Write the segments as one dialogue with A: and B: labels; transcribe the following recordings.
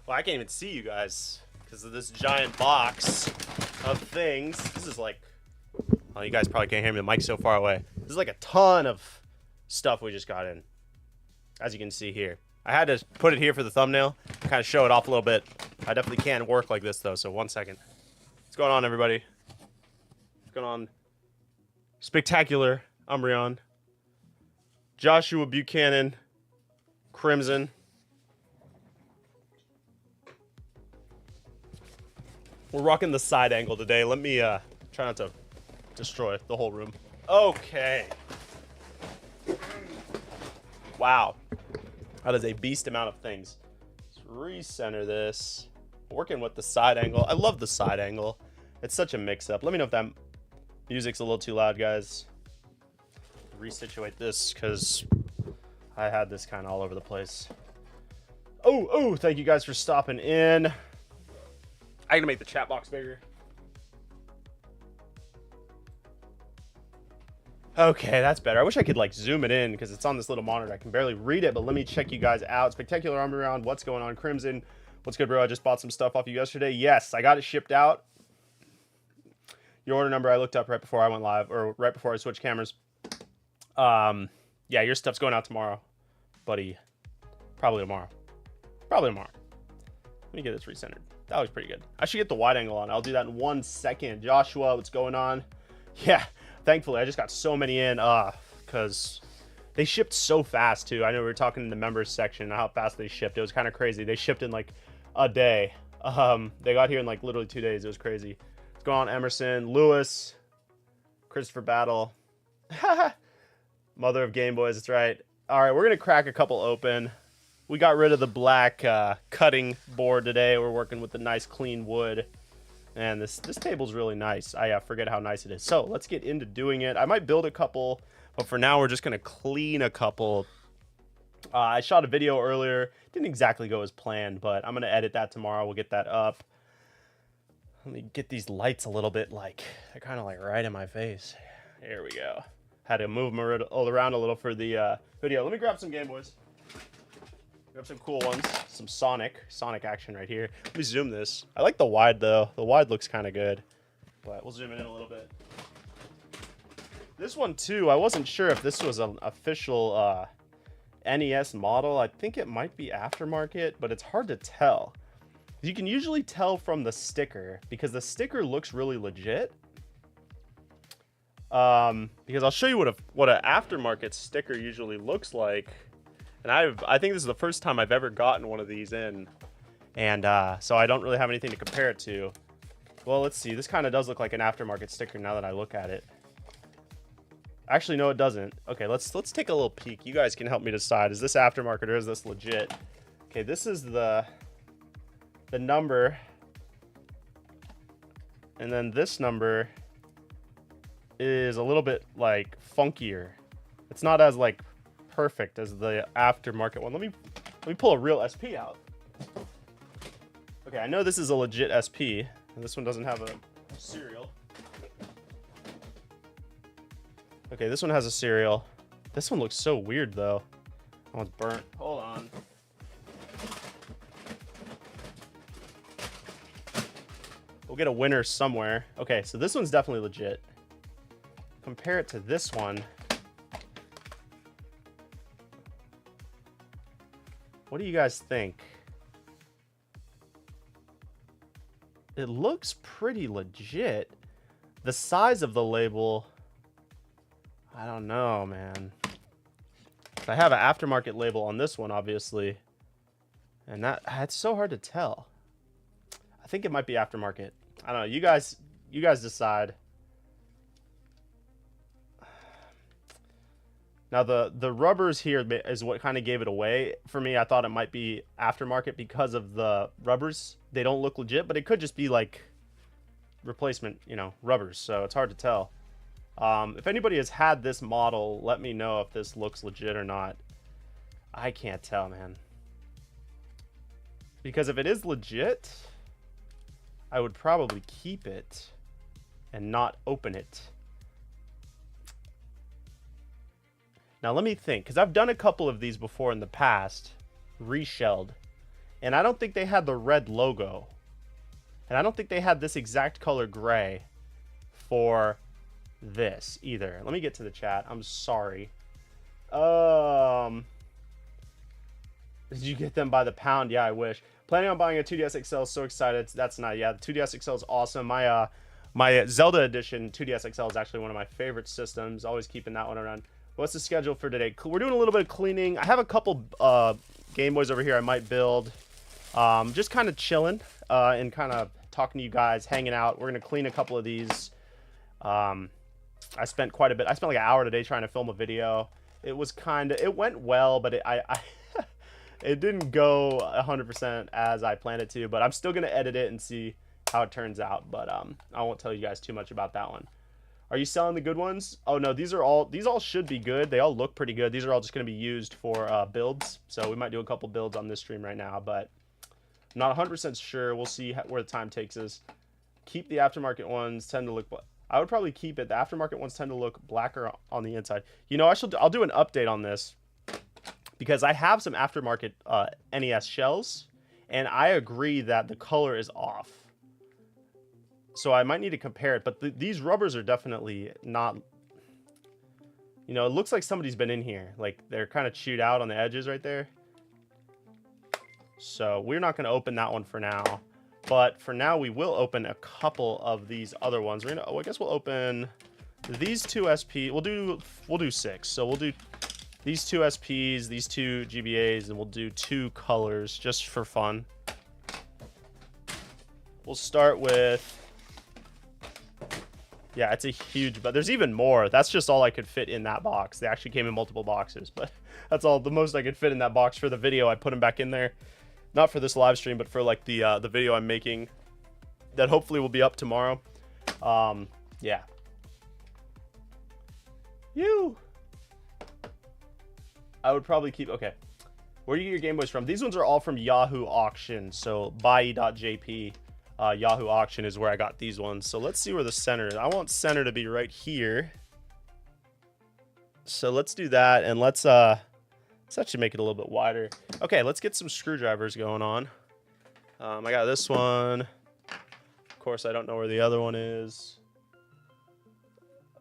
A: Well, I can't even see you guys because of this giant box of things. This is like, well, you guys probably can't hear me. The mic's so far away. This is like a ton of stuff we just got in, as you can see here. I had to put it here for the thumbnail, kind of show it off a little bit. I definitely can't work like this though, so 1 second. What's going on, everybody? What's going on? Spectacular Umbreon, Joshua Buchanan, Crimson. We're rocking the side angle today. Let me try not to destroy the whole room. Okay. Wow. That is a beast amount of things. Let's recenter this. Working with the side angle. I love the side angle. It's such a mix-up. Let me know if that music's a little too loud, guys. Resituate this because I had this kind of all over the place. Oh, thank you guys for stopping in. I'm gonna make the chat box bigger. Okay, that's better. I wish I could like zoom it in because it's on this little monitor. I can barely read it, but let me check you guys out. Spectacular Umbreon, what's going on? Crimson, what's good, bro? I just bought some stuff off you yesterday. Yes, I got it shipped out. Your order number I looked up right before I went live, or right before I switched cameras. Yeah, your stuff's going out tomorrow, buddy. Probably tomorrow. Probably tomorrow. Let me get this recentered. That was pretty good. I should get the wide angle on. I'll do that in 1 second. Joshua, what's going on? Yeah, thankfully, I just got so many in because they shipped so fast, too. I know we were talking in the members section how fast they shipped. It was kind of crazy. They shipped in like a day. They got here in like literally 2 days. It was crazy. What's going on, Emerson? Lewis. Christopher Battle. Mother of Game Boys, that's right. All right, we're going to crack a couple open. We got rid of the black cutting board today. We're working with the nice clean wood. And this table's really nice. I forget how nice it is. So let's get into doing it. I might build a couple, but for now we're just going to clean a couple. I shot a video earlier. Didn't exactly go as planned, but I'm going to edit that tomorrow. We'll get that up. Let me get these lights a little bit like, they're kind of like right in my face. There we go. Had to move them around a little for the video. Let me grab some Game Boys. Grab some cool ones. Some Sonic action right here. Let me zoom this. I like the wide though. The wide looks kind of good, but we'll zoom it in a little bit. This one too, I wasn't sure if this was an official NES model. I think it might be aftermarket, but it's hard to tell. You can usually tell from the sticker because the sticker looks really legit. Because I'll show you what an aftermarket sticker usually looks like. And I think this is the first time I've ever gotten one of these in. And so I don't really have anything to compare it to. Well, let's see. This kind of does look like an aftermarket sticker now that I look at it. Actually, no, it doesn't. Okay, let's take a little peek. You guys can help me decide. Is this aftermarket or is this legit? Okay, this is the number. And then this number is a little bit like funkier. It's not as like perfect as the aftermarket one. Let me pull a real SP out. Okay, I know this is a legit SP, and this one doesn't have a serial. Okay, this one has a serial. This one looks so weird though. That one's burnt. Hold on. We'll get a winner somewhere. Okay, so this one's definitely legit. Compare it to this one. What do you guys think? It looks pretty legit. The size of the label, I don't know, man. I have an aftermarket label on this one, obviously. And that's so hard to tell. I think it might be aftermarket. I don't know. You guys decide. Now the rubbers here is what kind of gave it away for me. I thought it might be aftermarket because of the rubbers. They don't look legit, but it could just be like replacement, rubbers. So it's hard to tell. If anybody has had this model, let me know if this looks legit or not. I can't tell, man. Because if it is legit, I would probably keep it and not open it. Now let me think, because I've done a couple of these before in the past, reshelled, And I don't think they had the red logo. And I don't think they had this exact color gray for this either. Let me get to the chat. I'm sorry. Did you get them by the pound? Yeah, I wish. Planning on buying a 2DS XL. So excited. That's not. Yeah, the 2DS XL is awesome. My Zelda edition 2DS XL is actually one of my favorite systems. Always keeping that one around. What's the schedule for today? We're doing a little bit of cleaning. I have a couple Game Boys over here I might build. Just kind of chilling and kind of talking to you guys, hanging out. We're going to clean a couple of these. I spent quite a bit. I spent like an hour today trying to film a video. It was it went well, but it didn't go 100% as I planned it to, but I'm still going to edit it and see how it turns out. But I won't tell you guys too much about that one. Are you selling the good ones? Oh no, these all should be good. They all look pretty good. These are all just going to be used for builds. So we might do a couple builds on this stream right now, but I'm not 100% sure. We'll see where the time takes us. Keep the aftermarket ones, tend to look I would probably keep it. The aftermarket ones tend to look blacker on the inside. You know, I'll do an update on this because I have some aftermarket NES shells, and I agree that the color is off. So I might need to compare it, but these rubbers are definitely not. You know, it looks like somebody's been in here. Like they're kind of chewed out on the edges right there. So we're not going to open that one for now. But for now, we will open a couple of these other ones. We're gonna. Oh, I guess we'll open these two SP. We'll do 6. So we'll do these two SPs, these two GBAs, and we'll do 2 colors just for fun. We'll start with. Yeah, it's a huge. But there's even more. That's just all I could fit in that box. They actually came in multiple boxes, but that's all the most I could fit in that box for the video. I put them back in there. Not for this live stream, but for like the video I'm making that hopefully will be up tomorrow. Yeah. I would probably keep. Okay. Where do you get your Game Boys from? These ones are all from Yahoo Auction. So buy.jp. Yahoo Auction is where I got these ones. So let's see where the center is. I want center to be right here. So let's do that, and let's actually make it a little bit wider. Okay, let's get some screwdrivers going on. I got this one. Of course, I don't know where the other one is.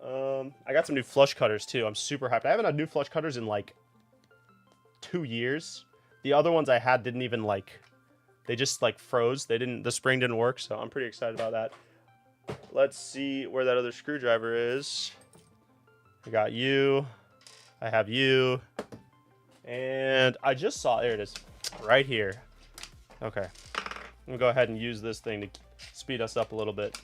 A: I got some new flush cutters too. I'm super hyped. I haven't had new flush cutters in like 2 years. The other ones I had didn't even they just froze. The spring didn't work, so I'm pretty excited about that. Let's see where that other screwdriver is. I got you. I have you. And I just saw, there it is, right here. Okay. I'm gonna go ahead and use this thing to speed us up a little bit.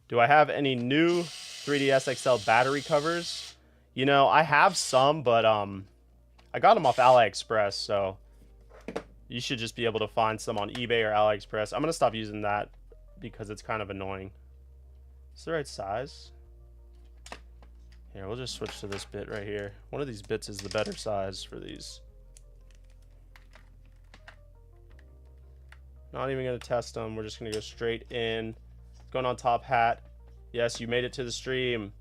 A: Do I have any new 3DS XL battery covers? You know, I have some, but I got them off AliExpress, so you should just be able to find some on eBay or AliExpress. I'm gonna stop using that because it's kind of annoying. Is the right size? Here, we'll just switch to this bit right here. One of these bits is the better size for these. Not even going to test them. We're just going to go straight in. Going on top hat. Yes, you made it to the stream.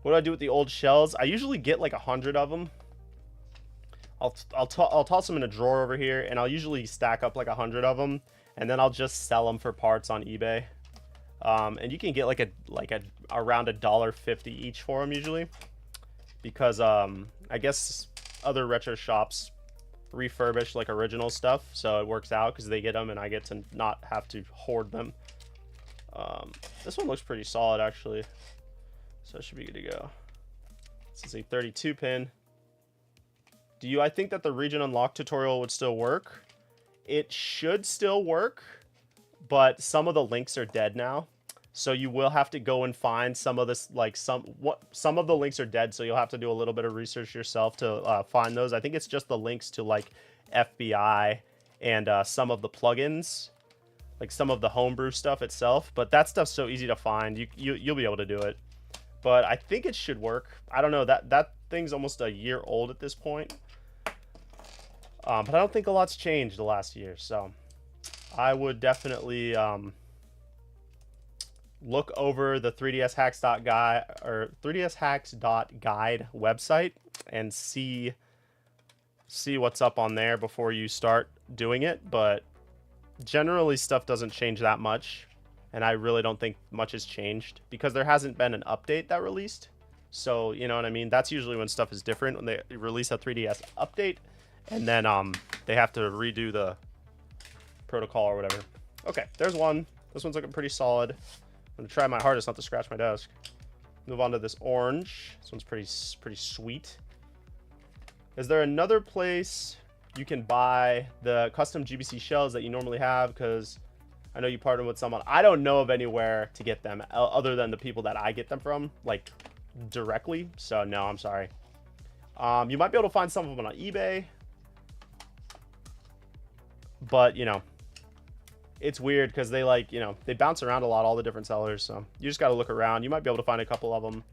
A: What do I do with the old shells? I usually get like 100 of them. I'll toss them in a drawer over here, and I'll usually stack up like 100 of them, and then I'll just sell them for parts on eBay. And you can get around $1.50 each for them usually, because I guess other retro shops refurbish like original stuff, so it works out because they get them and I get to not have to hoard them. This one looks pretty solid actually, so it should be good to go. This is a 32 pin. I think that the region unlock tutorial would still work. It should still work, but some of the links are dead now. So you will have to go and find some of this, some of the links are dead, so you'll have to do a little bit of research yourself to find those. I think it's just the links to like FBI and some of the plugins, like some of the homebrew stuff itself. But that stuff's so easy to find. You'll be able to do it. But I think it should work. I don't know, that thing's almost a year old at this point. But I don't think a lot's changed the last year, so I would definitely look over the 3dshacks.guide or 3dshacks.guide website and see what's up on there before you start doing it. But generally stuff doesn't change that much, and I really don't think much has changed because there hasn't been an update that released. So you know what I mean? That's usually when stuff is different, when they release a 3DS update and then they have to redo the protocol or whatever. Okay, there's one. This one's looking pretty solid. I'm gonna try my hardest not to scratch my desk. Move on to this orange. This one's pretty sweet. Is there another place you can buy the custom GBC shells that you normally have? Because I know you partnered with someone. I don't know of anywhere to get them other than the people that I get them from, like directly. So no, I'm sorry. You might be able to find some of them on eBay, but you know, it's weird because they they bounce around a lot, all the different sellers. So you just got to look around. You might be able to find a couple of them.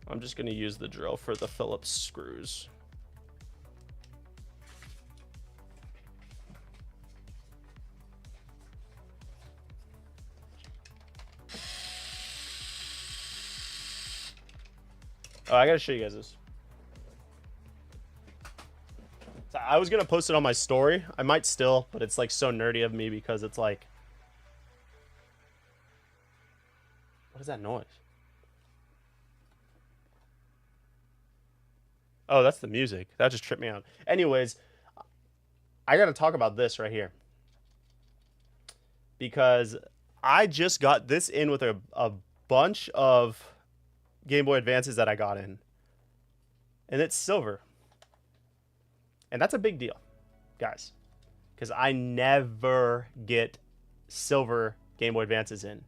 A: I'm just going to use the drill for the Phillips screws. Oh, I got to show you guys this. So I was going to post it on my story. I might still, but it's like so nerdy of me because it's like... What is that noise? Oh, that's the music. That just tripped me out. Anyways, I got to talk about this right here. Because I just got this in with a bunch of Game Boy Advances that I got in. And it's silver. And that's a big deal, guys. Because I never get silver Game Boy Advances in.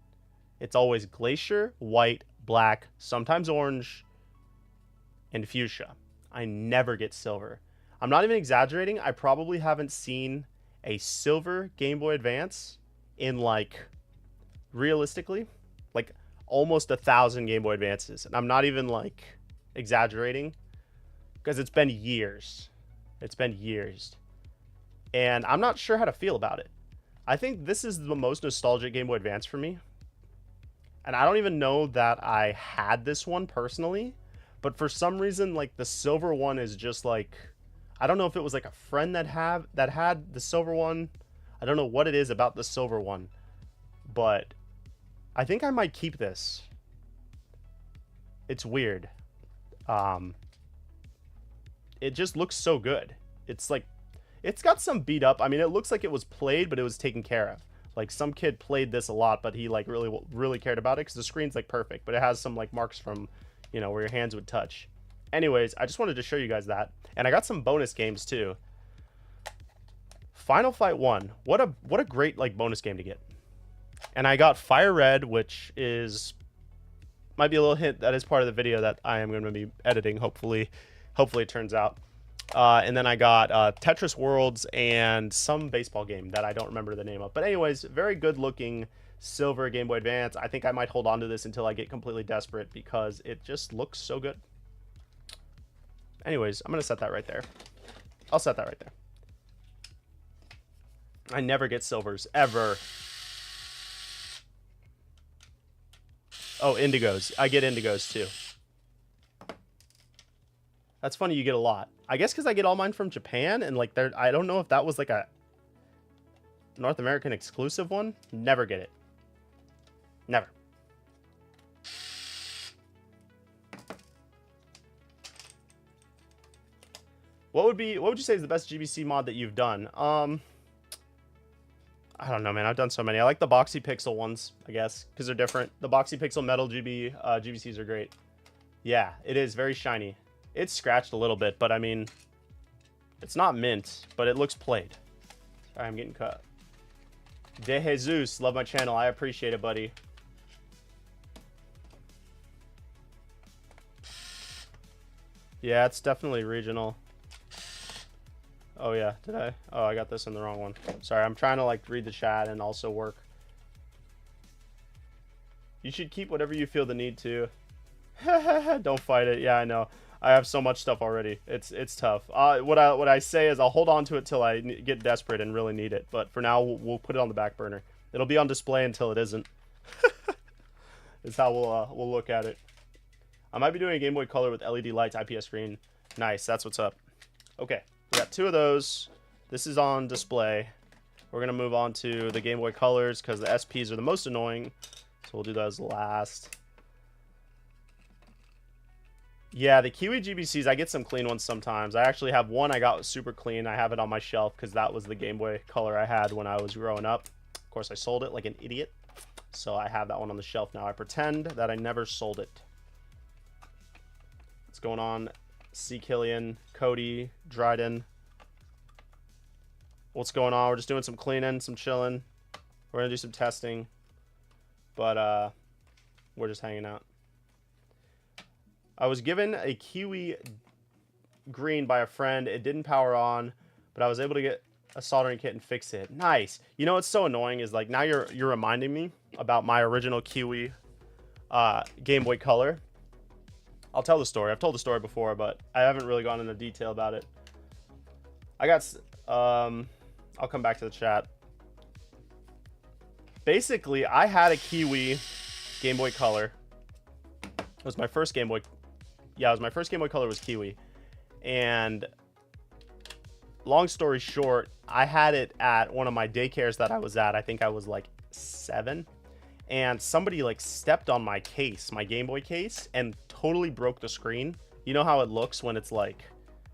A: It's always Glacier, white, black, sometimes orange, and fuchsia. I never get silver. I'm not even exaggerating. I probably haven't seen a silver Game Boy Advance in, like, realistically, like almost 1,000 Game Boy Advances. And I'm not even, like, exaggerating because it's been years. It's been years. And I'm not sure how to feel about it. I think this is the most nostalgic Game Boy Advance for me. And I don't even know that I had this one personally. But for some reason, like, the silver one is just like, I don't know if it was like a friend that had the silver one. I don't know what it is about the silver one, but I think I might keep this. It's weird. It just looks so good. It's like, it's got some beat up. I mean, it looks like it was played, but it was taken care of. Like, some kid played this a lot, but he like really cared about it because the screen's like perfect, but it has some like marks from, you know, where your hands would touch. Anyways, I just wanted to show you guys that. And I got some bonus games too. Final Fight 1. What a great like bonus game to get. And I got Fire Red, which is might be a little hint that is part of the video that I am going to be editing, hopefully it turns out. And then I got Tetris Worlds and some baseball game that I don't remember the name of. But anyways, very good looking silver Game Boy Advance. I think I might hold on to this until I get completely desperate because it just looks so good. Anyways, I'm going to set that right there. I'll set that right there. I never get silvers, ever. Oh, indigos. I get indigos too. That's funny, you get a lot. I guess because I get all mine from Japan, and like I don't know if that was like a North American exclusive one. Never get it. Never. What would you say is the best GBC mod that you've done? I don't know, man. I've done so many. I like the Boxy Pixel ones, I guess, because they're different. The Boxy Pixel Metal GBCs are great. Yeah, it is very shiny. It's scratched a little bit, but I mean, it's not mint, but it looks played. Sorry, I'm getting cut. De Jesus, love my channel. I appreciate it, buddy. Yeah, it's definitely regional. Oh yeah, did I? Oh, I got this in the wrong one. Sorry, I'm trying to like read the chat and also work. You should keep whatever you feel the need to. Don't fight it. Yeah, I know. I have so much stuff already. It's tough. What I say is I'll hold on to it till I get desperate and really need it. But for now, we'll put it on the back burner. It'll be on display until it isn't. Is how we'll look at it. I might be doing a Game Boy Color with LED lights, IPS screen. Nice, that's what's up. Okay, we got 2 of those. This is on display. We're gonna move on to the Game Boy Colors because the SPs are the most annoying. So we'll do those last. Yeah, the Kiwi GBCs, I get some clean ones sometimes. I actually have one I got super clean. I have it on my shelf because that was the Game Boy Color I had when I was growing up. Of course, I sold it like an idiot. So I have that one on the shelf now. I pretend that I never sold it. What's going on? C. Killian, Cody, Dryden. What's going on? We're just doing some cleaning, some chilling. We're going to do some testing. But we're just hanging out. I was given a Kiwi green by a friend. It didn't power on, but I was able to get a soldering kit and fix it. Nice. You know what's so annoying is like now you're reminding me about my original Kiwi Game Boy Color. I'll tell the story. I've told the story before, but I haven't really gone into detail about it. I got I'll come back to the chat. Basically, I had a Kiwi Game Boy Color. It was my first Game Boy. Yeah, it was my first Game Boy Color was Kiwi. And long story short, I had it at one of my daycares that I was at. I think I was like 7. And somebody like stepped on my case, my Game Boy case, and totally broke the screen. You know how it looks when it's like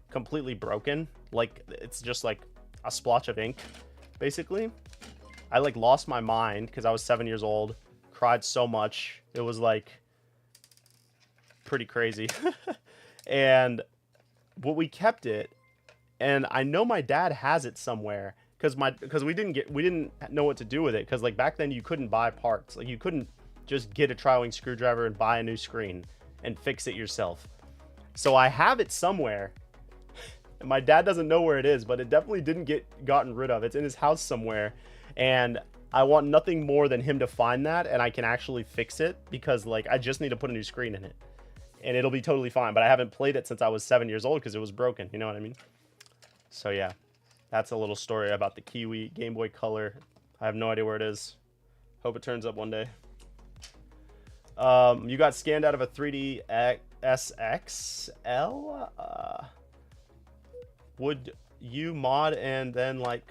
A: completely broken? Like it's just like a splotch of ink, basically. I like lost my mind because I was 7 years old, cried so much. It was like pretty crazy. And but we kept it, and I know my dad has it somewhere because we didn't know what to do with it because like back then you couldn't buy parts. Like you couldn't just get a tri-wing screwdriver and buy a new screen and fix it yourself. So I have it somewhere. And my dad doesn't know where it is, but it definitely didn't get gotten rid of. It's in his house somewhere, and I want nothing more than him to find that and I can actually fix it because like I just need to put a new screen in it. And it'll be totally fine. But I haven't played it since I was 7 years old because it was broken. You know what I mean? So yeah, that's a little story about the Kiwi Game Boy Color. I have no idea where it is. Hope it turns up one day. You got scanned out of a 3D SXL. Would you mod and then like?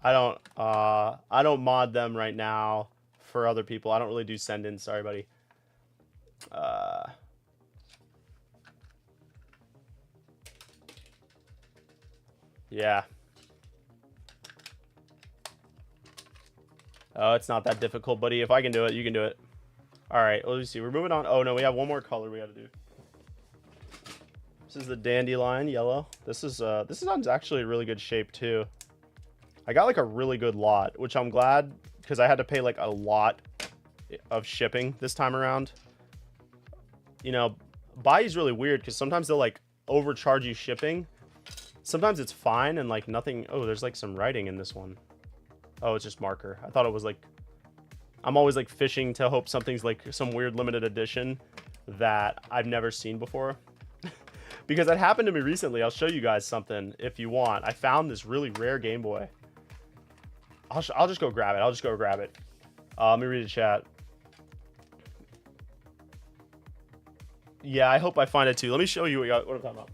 A: I don't mod them right now for other people. I don't really do send-ins. Sorry, buddy. Yeah. Oh, it's not that difficult, buddy. If I can do it, you can do it. All right, let me see. We're moving on. Oh, no, we have one more color we got to do. This is the dandelion yellow. This one's actually in really good shape, too. I got, like, a really good lot, which I'm glad because I had to pay, like, a lot of shipping this time around. You know, Buy's really weird because sometimes they'll, like, overcharge you shipping. Sometimes it's fine and like nothing. Oh, there's like some writing in this one. Oh, it's just marker. I thought it was like, I'm always like fishing to hope something's like some weird limited edition that I've never seen before. Because that happened to me recently. I'll show you guys something if you want. I found this really rare Game Boy. I'll just go grab it. I'll just go grab it. Let me read the chat. Yeah, I hope I find it too. Let me show you what I'm talking about.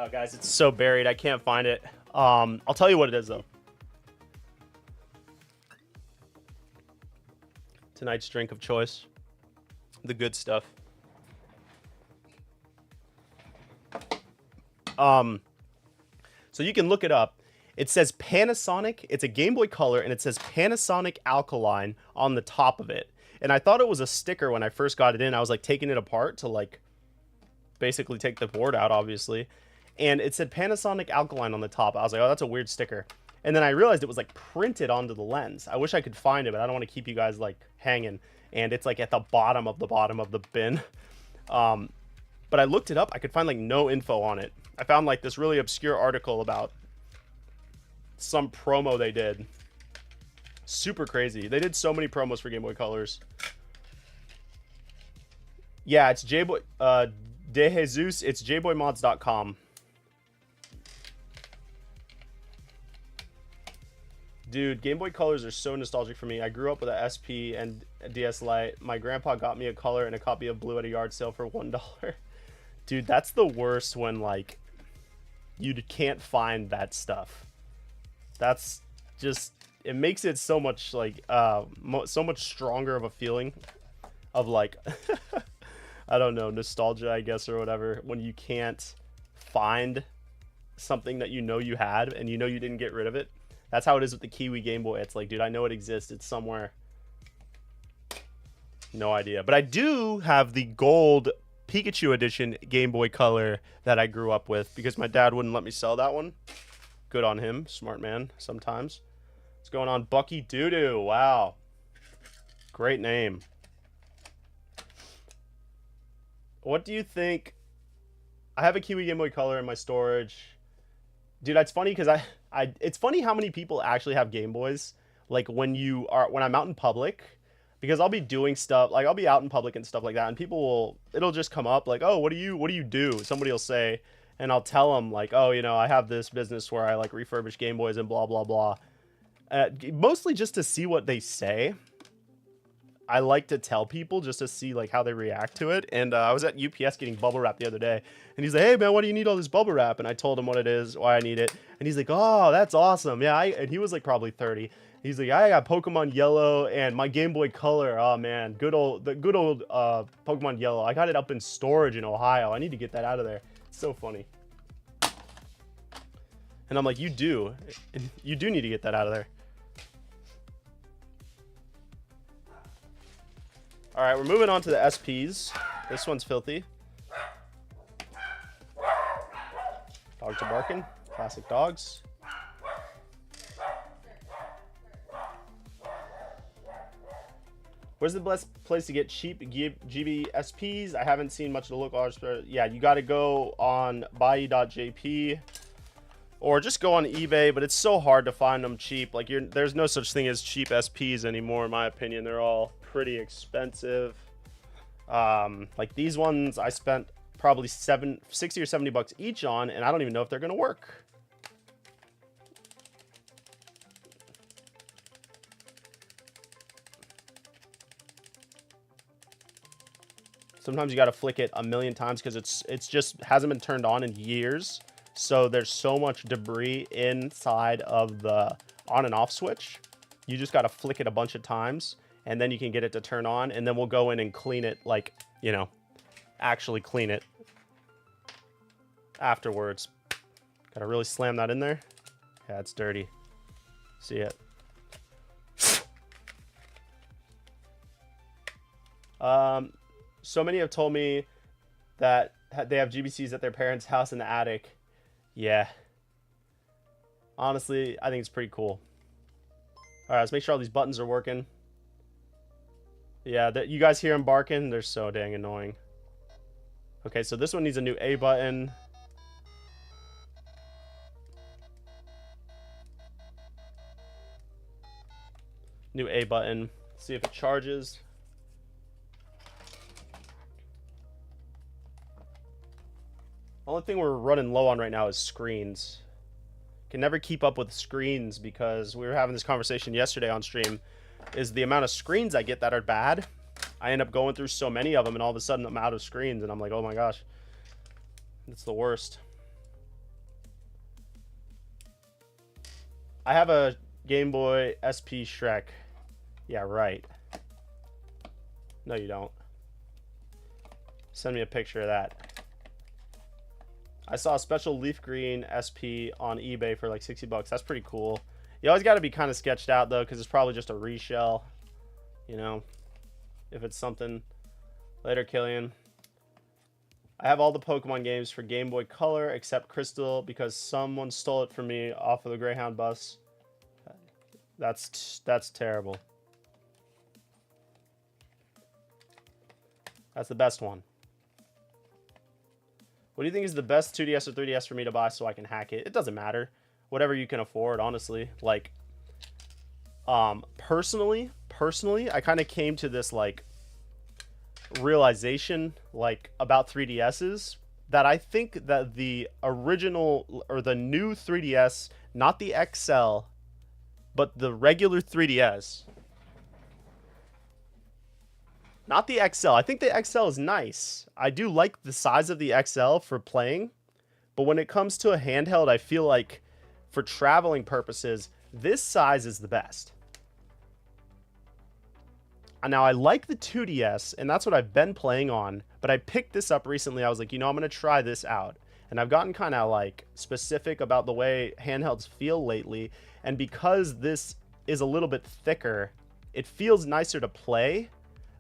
A: Oh, guys, it's so buried. I can't find it. I'll tell you what it is, though. Tonight's drink of choice. The good stuff. So you can look it up. It says Panasonic. It's a Game Boy Color, and it says Panasonic Alkaline on the top of it. And I thought it was a sticker when I first got it in. I was like taking it apart to like basically take the board out, obviously. And it said Panasonic Alkaline on the top. I was like, oh, that's a weird sticker. And then I realized it was like printed onto the lens. I wish I could find it, but I don't want to keep you guys like hanging. And it's like at the bottom of the bin. But I looked it up. I could find like no info on it. I found like this really obscure article about some promo they did. Super crazy. They did so many promos for Game Boy Colors. Yeah, it's J-Boy De Jesus. It's jboymods.com. Dude, Game Boy Colors are so nostalgic for me. I grew up with a SP and a DS Lite. My grandpa got me a color and a copy of Blue at a yard sale for $1. Dude, that's the worst when, like, you can't find that stuff. That's just, it makes it so much, like, so much stronger of a feeling of, like, I don't know, nostalgia, I guess, or whatever, when you can't find something that you know you had and you know you didn't get rid of it. That's how it is with the Kiwi Game Boy. It's like, dude, I know it exists. It's somewhere. No idea. But I do have the gold Pikachu edition Game Boy Color that I grew up with because my dad wouldn't let me sell that one. Good on him. Smart man sometimes. What's going on? Bucky Doodoo. Wow. Great name. What do you think? I have a Kiwi Game Boy Color in my storage. Dude, it's funny because it's funny how many people actually have Game Boys. Like when I'm out in public, because I'll be doing stuff, like I'll be out in public and stuff like that, and it'll just come up like, oh, what do you do? Somebody will say, and I'll tell them like, oh, you know, I have this business where I like refurbish Game Boys and blah, blah, blah. Mostly just to see what they say. I like to tell people just to see like how they react to it. And I was at UPS getting bubble wrap the other day, and he's like, hey man, why do you need all this bubble wrap? And I told him what it is, why I need it. And he's like, oh, that's awesome. Yeah, and he was like probably 30. He's like, I got Pokemon Yellow and my Game Boy Color. Oh man, good old Pokemon Yellow. I got it up in storage in Ohio. I need to get that out of there. It's so funny. And I'm like, you do need to get that out of there. All right, we're moving on to the SPs. This one's filthy. Dogs are barking. Classic dogs. Where's the best place to get cheap GB SPs? I haven't seen much of the local artists, but yeah, you got to go on buy.jp or just go on eBay, but it's so hard to find them cheap. Like there's no such thing as cheap SPs anymore, in my opinion. They're all pretty expensive. Like these ones I spent probably 60 or 70 bucks each on, and I don't even know if they're gonna work. Sometimes you got to flick it a million times because it's just hasn't been turned on in years. So there's so much debris inside of the on and off switch. You just got to flick it a bunch of times, and then you can get it to turn on, and then we'll go in and clean it, like, you know, actually clean it afterwards. Got to really slam that in there. Yeah, it's dirty. See it. So many have told me that they have GBCs at their parents' house in the attic. Yeah. Honestly, I think it's pretty cool. All right, let's make sure all these buttons are working. Yeah, you guys hear them barking? They're so dang annoying. Okay, so this one needs a new A button. New A button. See if it charges. Only thing we're running low on right now is screens. Can never keep up with screens because we were having this conversation yesterday on stream. Is the amount of screens I get that are bad. I end up going through so many of them, and all of a sudden I'm out of screens, and I'm like, oh my gosh, it's the worst. I have a Game Boy SP Shrek. Yeah, right. No, you don't. Send me a picture of that. I saw a special leaf green SP on eBay for like 60 bucks. That's pretty cool. You always got to be kind of sketched out though, because it's probably just a reshell. You know, if it's something. Later, Killian. I have all the Pokemon games for Game Boy Color except Crystal because someone stole it from me off of the Greyhound bus. That's terrible. That's the best one. What do you think is the best 2DS or 3DS for me to buy so I can hack it? It doesn't matter. Whatever you can afford, honestly. Like, personally, I kind of came to this, like, realization, like, about 3DSs, that I think that the original, or the new 3DS, not the XL, but the regular 3DS, not the XL. I think the XL is nice. I do like the size of the XL for playing, but when it comes to a handheld, I feel like for traveling purposes, this size is the best. Now, I like the 2DS, and that's what I've been playing on, but I picked this up recently. I was like, you know, I'm going to try this out. And I've gotten kind of, like, specific about the way handhelds feel lately, and because this is a little bit thicker, it feels nicer to play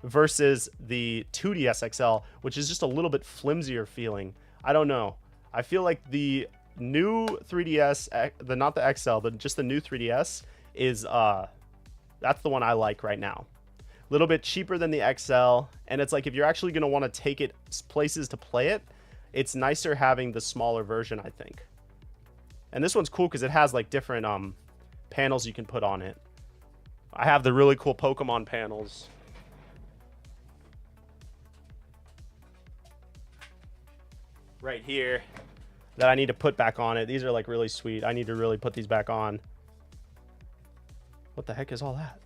A: versus the 2DS XL, which is just a little bit flimsier feeling. I don't know. I feel like the new 3DS, not the XL, but just the new 3DS is, that's the one I like right now. A little bit cheaper than the XL, and it's like if you're actually going to want to take it places to play it, it's nicer having the smaller version, I think. And this one's cool because it has like different panels you can put on it. I have the really cool Pokemon panels. Right here that I need to put back on it. These are like really sweet. I need to really put these back on. What the heck is all that?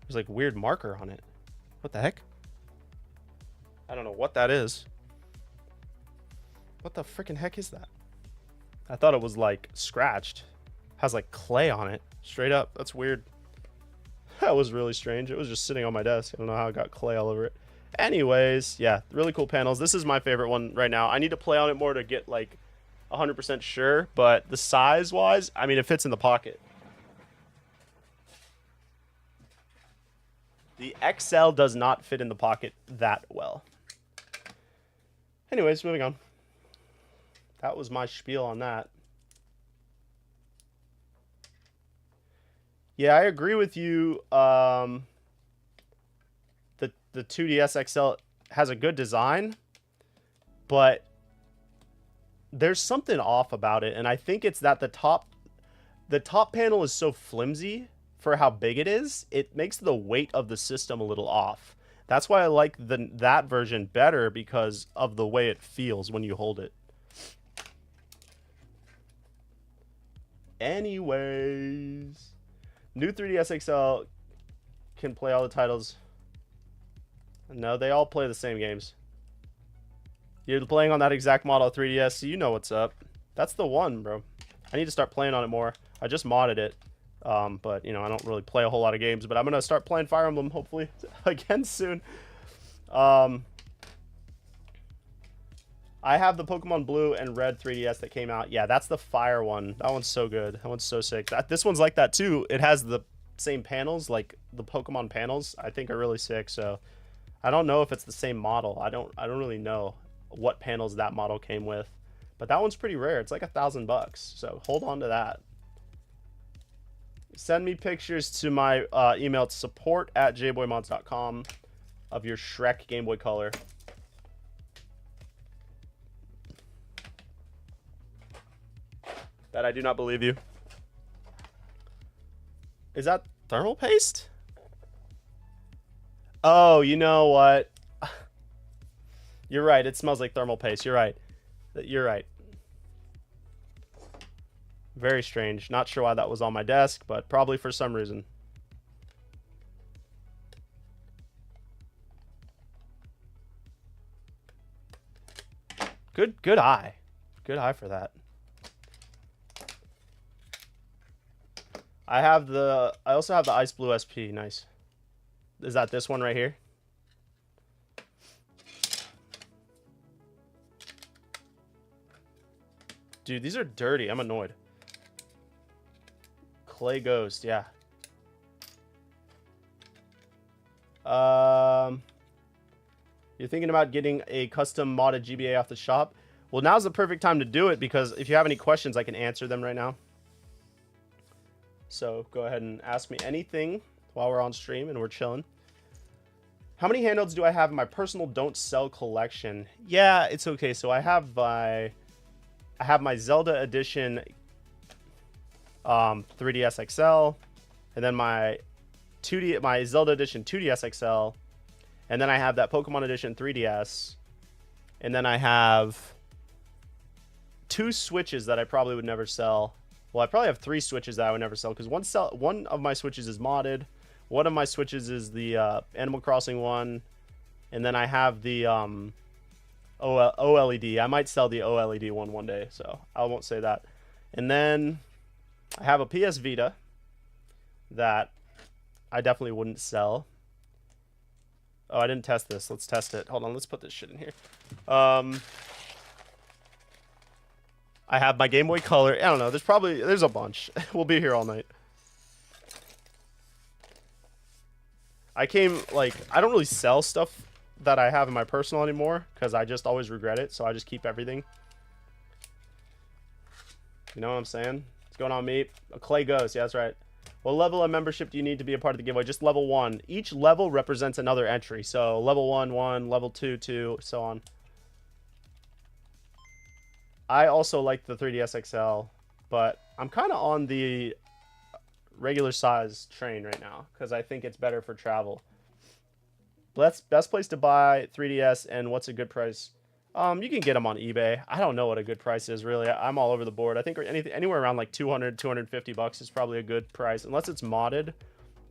A: There's like weird marker on it. What the heck? I don't know what that is. What the freaking heck is that? I thought it was like scratched. Has like clay on it. Straight up. That's weird. That was really strange. It was just sitting on my desk. I don't know how it got clay all over it. Anyways, yeah, really cool panels. This is my favorite one right now. I need to play on it more to get like 100% sure, but the size wise, I mean, it fits in the pocket. The XL does not fit in the pocket that well. Anyways, moving on. That was my spiel on that. Yeah, I agree with you. The 2DS XL has a good design, but there's something off about it, and I think it's that the top panel is so flimsy for how big it is. It makes the weight of the system a little off. That's why I like that version better, because of the way it feels when you hold it. Anyways, new 3DS XL can play all the titles. No, they all play the same games. You're playing on that exact model of 3DS, so you know what's up. That's the one, bro. I need to start playing on it more. I just modded it. But, you know, I don't really play a whole lot of games. But I'm going to start playing Fire Emblem, hopefully, again soon. I have the Pokemon Blue and Red 3DS that came out. Yeah, that's the Fire one. That one's so good. That one's so sick. This one's like that, too. It has the same panels, like the Pokemon panels, I think are really sick. So I don't know if it's the same model. I don't really know what panels that model came with. But that one's pretty rare. It's like $1,000. So hold on to that. Send me pictures to my email, support@jboymods.com, of your Shrek Game Boy Color. That I do not believe you. Is that thermal paste? Oh, you know what? You're right. It smells like thermal paste. You're right. You're right. Very strange. Not sure why that was on my desk, but probably for some reason. Good eye. Good eye for that. I also have the Ice Blue SP. Nice. Is that this one right here? Dude, these are dirty. I'm annoyed. Clay Ghost, yeah. You're thinking about getting a custom modded GBA off the shop? Well, now's the perfect time to do it, because if you have any questions, I can answer them right now. So go ahead and ask me anything while we're on stream and we're chilling. How many handhelds do I have in my personal don't sell collection? Yeah, it's okay. So I have my Zelda edition 3DS XL, and then my Zelda edition 2DS XL, and then I have that Pokemon edition 3DS, and then I have 2 Switches that I probably would never sell. Well, I probably have 3 Switches that I would never sell, because one of my Switches is modded, one of my Switches is the Animal Crossing one, and then I have the OLED. I might sell the OLED one day, so I won't say that. And then I have a PS Vita that I definitely wouldn't sell. Oh, I didn't test this. Let's test it. Hold on, let's put this shit in here. I have my Game Boy Color. I don't know. There's a bunch. We'll be here all night. I don't really sell stuff that I have in my personal anymore, because I just always regret it, so I just keep everything. You know what I'm saying? What's going on, Meep? A Clay Ghost. Yeah, that's right. What level of membership do you need to be a part of the giveaway? Just level 1. Each level represents another entry. So level 1, 1, level 2, 2, so on. I also like the 3DS XL, but I'm kind of on the regular size train right now, because I think it's better for travel. Best place to buy 3DS, and what's a good price? You can get them on eBay. I don't know what a good price is, really. I'm all over the board. I think anywhere around like 200, 250 bucks is probably a good price. Unless it's modded,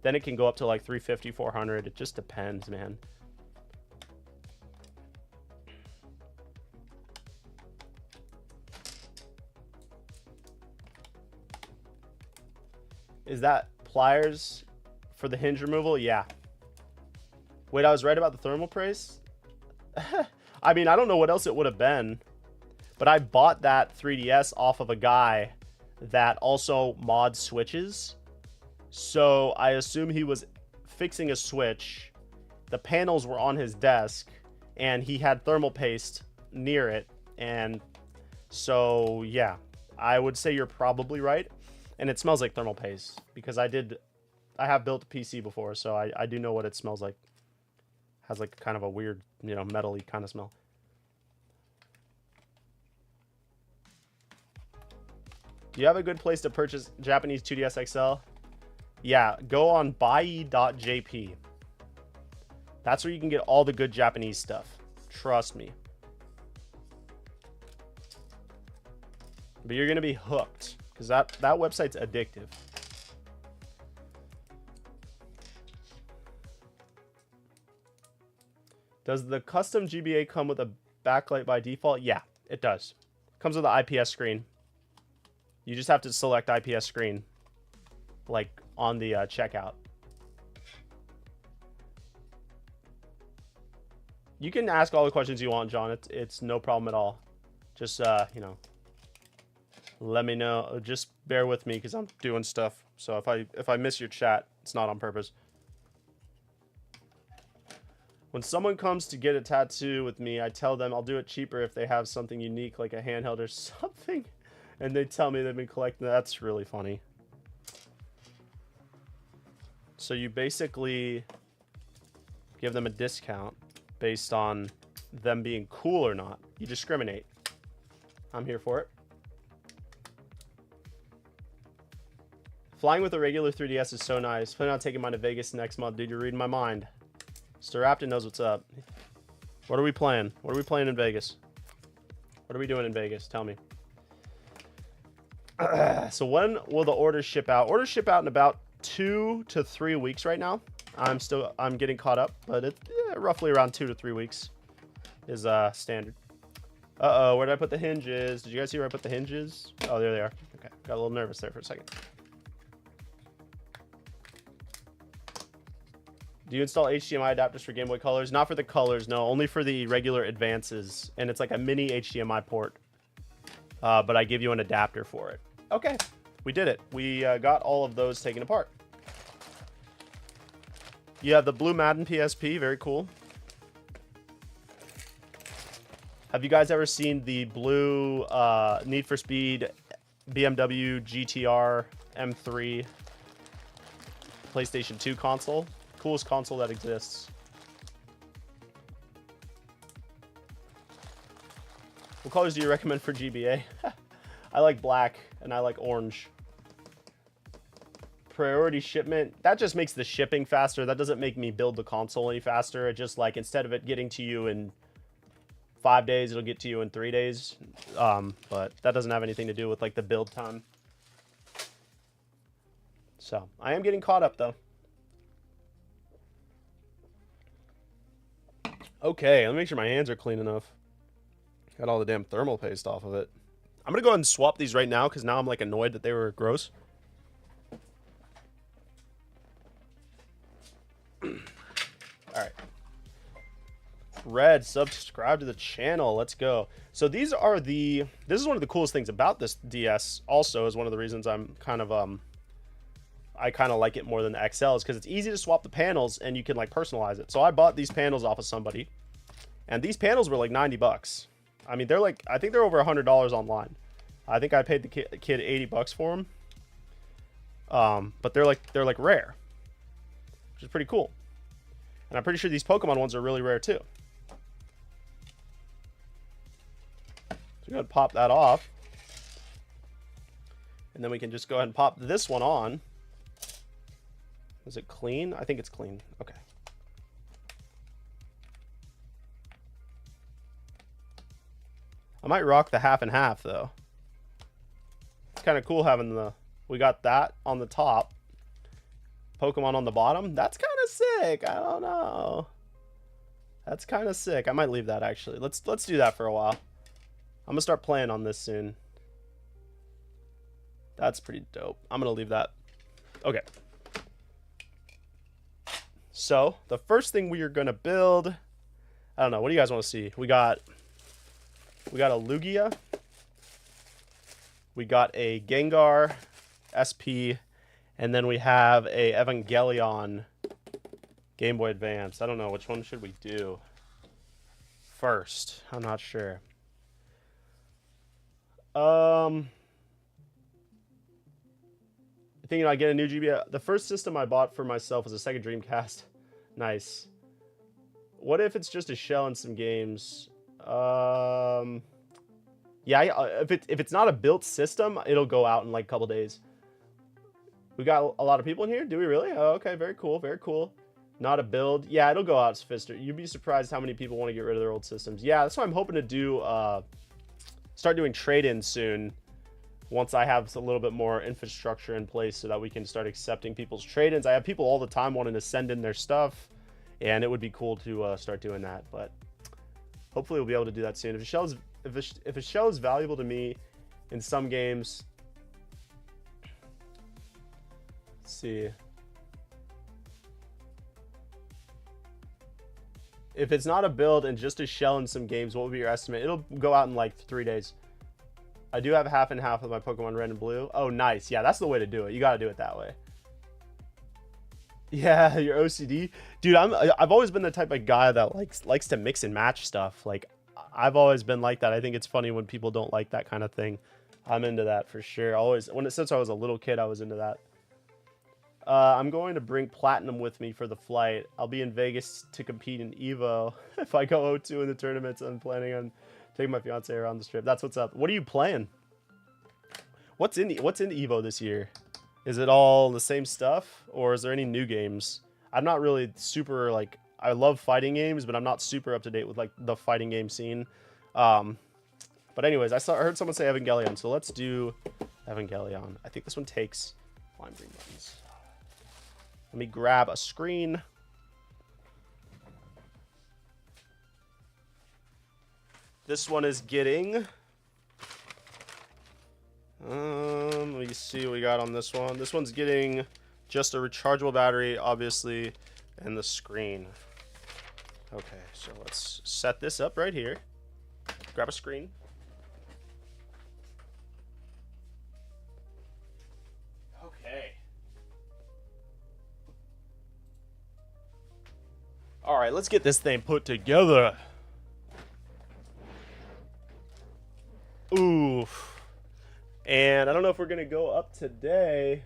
A: then it can go up to like 350, 400. It just depends, man. Is that pliers for the hinge removal? Yeah. Wait, I was right about the thermal price? I mean, I don't know what else it would have been, but I bought that 3DS off of a guy that also mods Switches. So I assume he was fixing a Switch. The panels were on his desk, and he had thermal paste near it. And so, yeah, I would say you're probably right. And it smells like thermal paste, because I have built a PC before, so I do know what it smells like. Has like kind of a weird, you know, metally kind of smell. Do you have a good place to purchase Japanese 2DS XL? Yeah, go on buy.jp. That's where you can get all the good Japanese stuff. Trust me. But you're going to be hooked, because that website's addictive. Does the custom GBA come with a backlight by default? Yeah, it does. Comes with an IPS screen. You just have to select IPS screen, like on the checkout. You can ask all the questions you want, John. It's no problem at all. Just you know, let me know. Just bear with me, because I'm doing stuff. So if I miss your chat, it's not on purpose. When someone comes to get a tattoo with me, I tell them I'll do it cheaper if they have something unique, like a handheld or something. And they tell me they've been collecting. That's really funny. So you basically give them a discount based on them being cool or not. You discriminate. I'm here for it. Flying with a regular 3DS is so nice. Planning on taking mine to Vegas next month. Dude, you're reading my mind. Mr. Rapton knows what's up. What are we playing? What are we playing in Vegas? What are we doing in Vegas? Tell me. So when will the orders ship out? Orders ship out in about 2 to 3 weeks right now. I'm getting caught up, but it's roughly around 2 to 3 weeks is standard. Uh-oh, where did I put the hinges? Did you guys see where I put the hinges? Oh, there they are. Okay, got a little nervous there for a second. Do you install HDMI adapters for Game Boy Colors? Not for the colors, no. Only for the regular advances. And it's like a mini HDMI port. but I give you an adapter for it. Okay, we did it. We got all of those taken apart. You have the blue Madden PSP, very cool. Have you guys ever seen the blue Need for Speed BMW GTR M3 PlayStation 2 console? Coolest console that exists. What colors do you recommend for GBA? I like black and I like orange. Priority shipment, that just makes the shipping faster. That doesn't make me build the console any faster. It just, like, instead of it getting to you in 5 days, it'll get to you in 3 days. But that doesn't have anything to do with, like, the build time. So I am getting caught up though. Okay, let me make sure my hands are clean enough. Got all the damn thermal paste off of it. I'm gonna go ahead and swap these right now because now I'm like annoyed that they were gross. Alright. Red, subscribe to the channel. Let's go. So these are this is one of the coolest things about this DS also, is one of the reasons I'm kind of I kind of like it more than the XL, is because it's easy to swap the panels and you can like personalize it. So I bought these panels off of somebody, and these panels were like 90 bucks. I mean, they're like, I think they're over $100 online. I think I paid the kid 80 bucks for them. But they're like rare, which is pretty cool. And I'm pretty sure these Pokemon ones are really rare too. So we're going to pop that off. And then we can just go ahead and pop this one on. Is it clean? I think it's clean. Okay. I might rock the half and half though. It's kind of cool having we got that on the top, Pokemon on the bottom. That's kind of sick. I don't know. That's kind of sick. I might leave that actually. Let's do that for a while. I'm gonna start playing on this soon. That's pretty dope. I'm gonna leave that. Okay. So the first thing we are gonna build, I don't know. What do you guys want to see? We got a Lugia. We got a Gengar SP, and then we have a Evangelion Game Boy Advance. I don't know, which one should we do first? I'm not sure. Thinking I get a new GBA. The first system I bought for myself was a Sega Dreamcast. Nice. What if it's just a shell and some games? Yeah, if it's not a built system, it'll go out in like a couple days. We got a lot of people in here. Do we really? Oh, okay, very cool, very cool. Not a build. Yeah, it'll go out, Sophister. You'd be surprised how many people want to get rid of their old systems. Yeah, that's what I'm hoping to do. Start doing trade-ins soon. Once I have a little bit more infrastructure in place so that we can start accepting people's trade-ins. I have people all the time wanting to send in their stuff, and it would be cool to start doing that. But hopefully we'll be able to do that soon. If a shell is valuable to me in some games, let's see. If it's not a build and just a shell in some games, what would be your estimate? It'll go out in like 3 days. I do have half and half of my Pokemon Red and Blue. Oh, nice. Yeah, that's the way to do it. You got to do it that way. Yeah, your OCD. Dude, I've always been the type of guy that likes to mix and match stuff. Like, I've always been like that. I think it's funny when people don't like that kind of thing. I'm into that for sure. Since I was a little kid, I was into that. I'm going to bring Platinum with me for the flight. I'll be in Vegas to compete in Evo. If I go 0-2 in the tournaments, I'm planning on taking my fiance around the strip. That's what's up. What are you playing? What's in Evo this year? Is it all the same stuff, or is there any new games? I'm not really super, like, I love fighting games, but I'm not super up to date with like the fighting game scene. But anyways, I heard someone say Evangelion, so let's do Evangelion. I think this one takes lime green buttons. Let me grab a screen. This one is getting, let me see what we got on this one. This one's getting just a rechargeable battery, obviously, and the screen. Okay, so let's set this up right here. Grab a screen. All right, let's get this thing put together. Oof. And I don't know if we're going to go up today.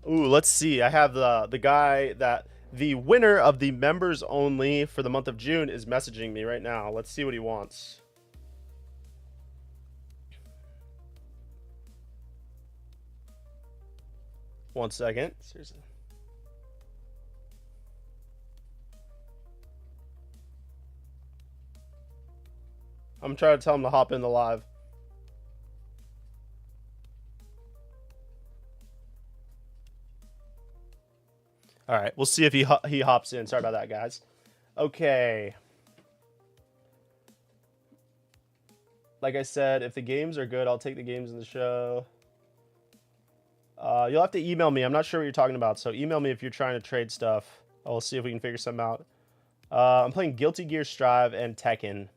A: Ooh, let's see. I have the guy that the winner of the members only for the month of June is messaging me right now. Let's see what he wants. One second. Seriously. I'm trying to tell him to hop in the live. All right, we'll see if he hops in. Sorry about that, guys. Okay. Like I said, if the games are good, I'll take the games in the show. You'll have to email me. I'm not sure what you're talking about, so email me if you're trying to trade stuff. We'll see if we can figure something out. I'm playing Guilty Gear Strive and Tekken.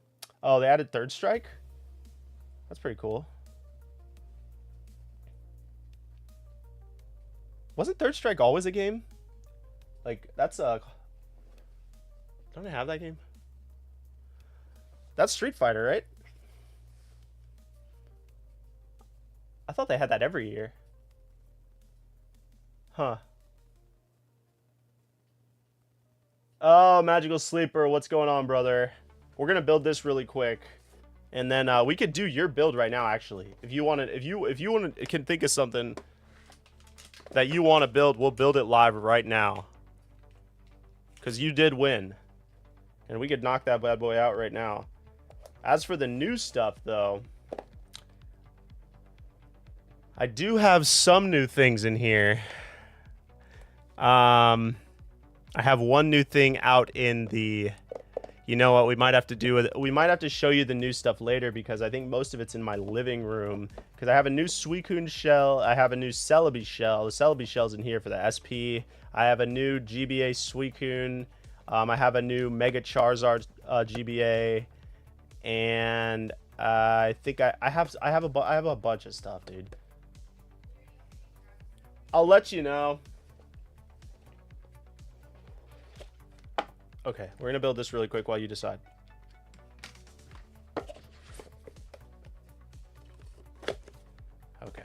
A: Oh, they added Third Strike? That's pretty cool. Wasn't Third Strike always a game? Like, that's a... Don't I have that game? That's Street Fighter, right? I thought they had that every year. Huh. Oh, Magical Sleeper, what's going on, brother? We're gonna build this really quick, and then we could do your build right now. Actually, if you want to, if you want to, can think of something that you want to build, we'll build it live right now. Cause you did win, and we could knock that bad boy out right now. As for the new stuff, though, I do have some new things in here. I have one new thing out in the... You know what we might have to do with it? We might have to show you the new stuff later because I think most of it's in my living room. Because I have a new Suicune shell. I have a new Celebi shell. The Celebi shell's in here for the SP. I have a new GBA Suicune. I have a new Mega Charizard GBA. And I think I have a bunch of stuff, dude. I'll let you know. Okay, we're gonna build this really quick while you decide. Okay.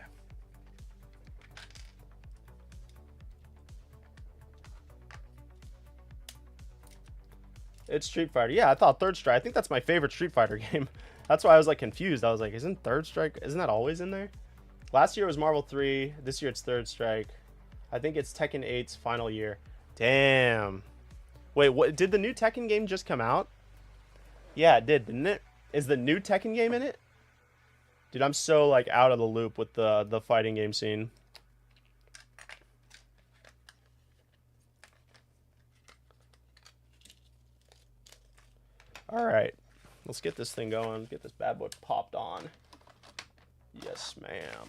A: It's Street Fighter. Yeah, I thought Third Strike. I think that's my favorite Street Fighter game. That's why I was like confused. I was like, isn't Third Strike, isn't that always in there? Last year was Marvel 3. This year it's Third Strike. I think it's Tekken 8's final year. Damn. Wait, what, did the new Tekken game just come out? Yeah, it did, didn't it? Is the new Tekken game in it? Dude, I'm so like out of the loop with the fighting game scene. All right, let's get this thing going. Get this bad boy popped on. Yes, ma'am.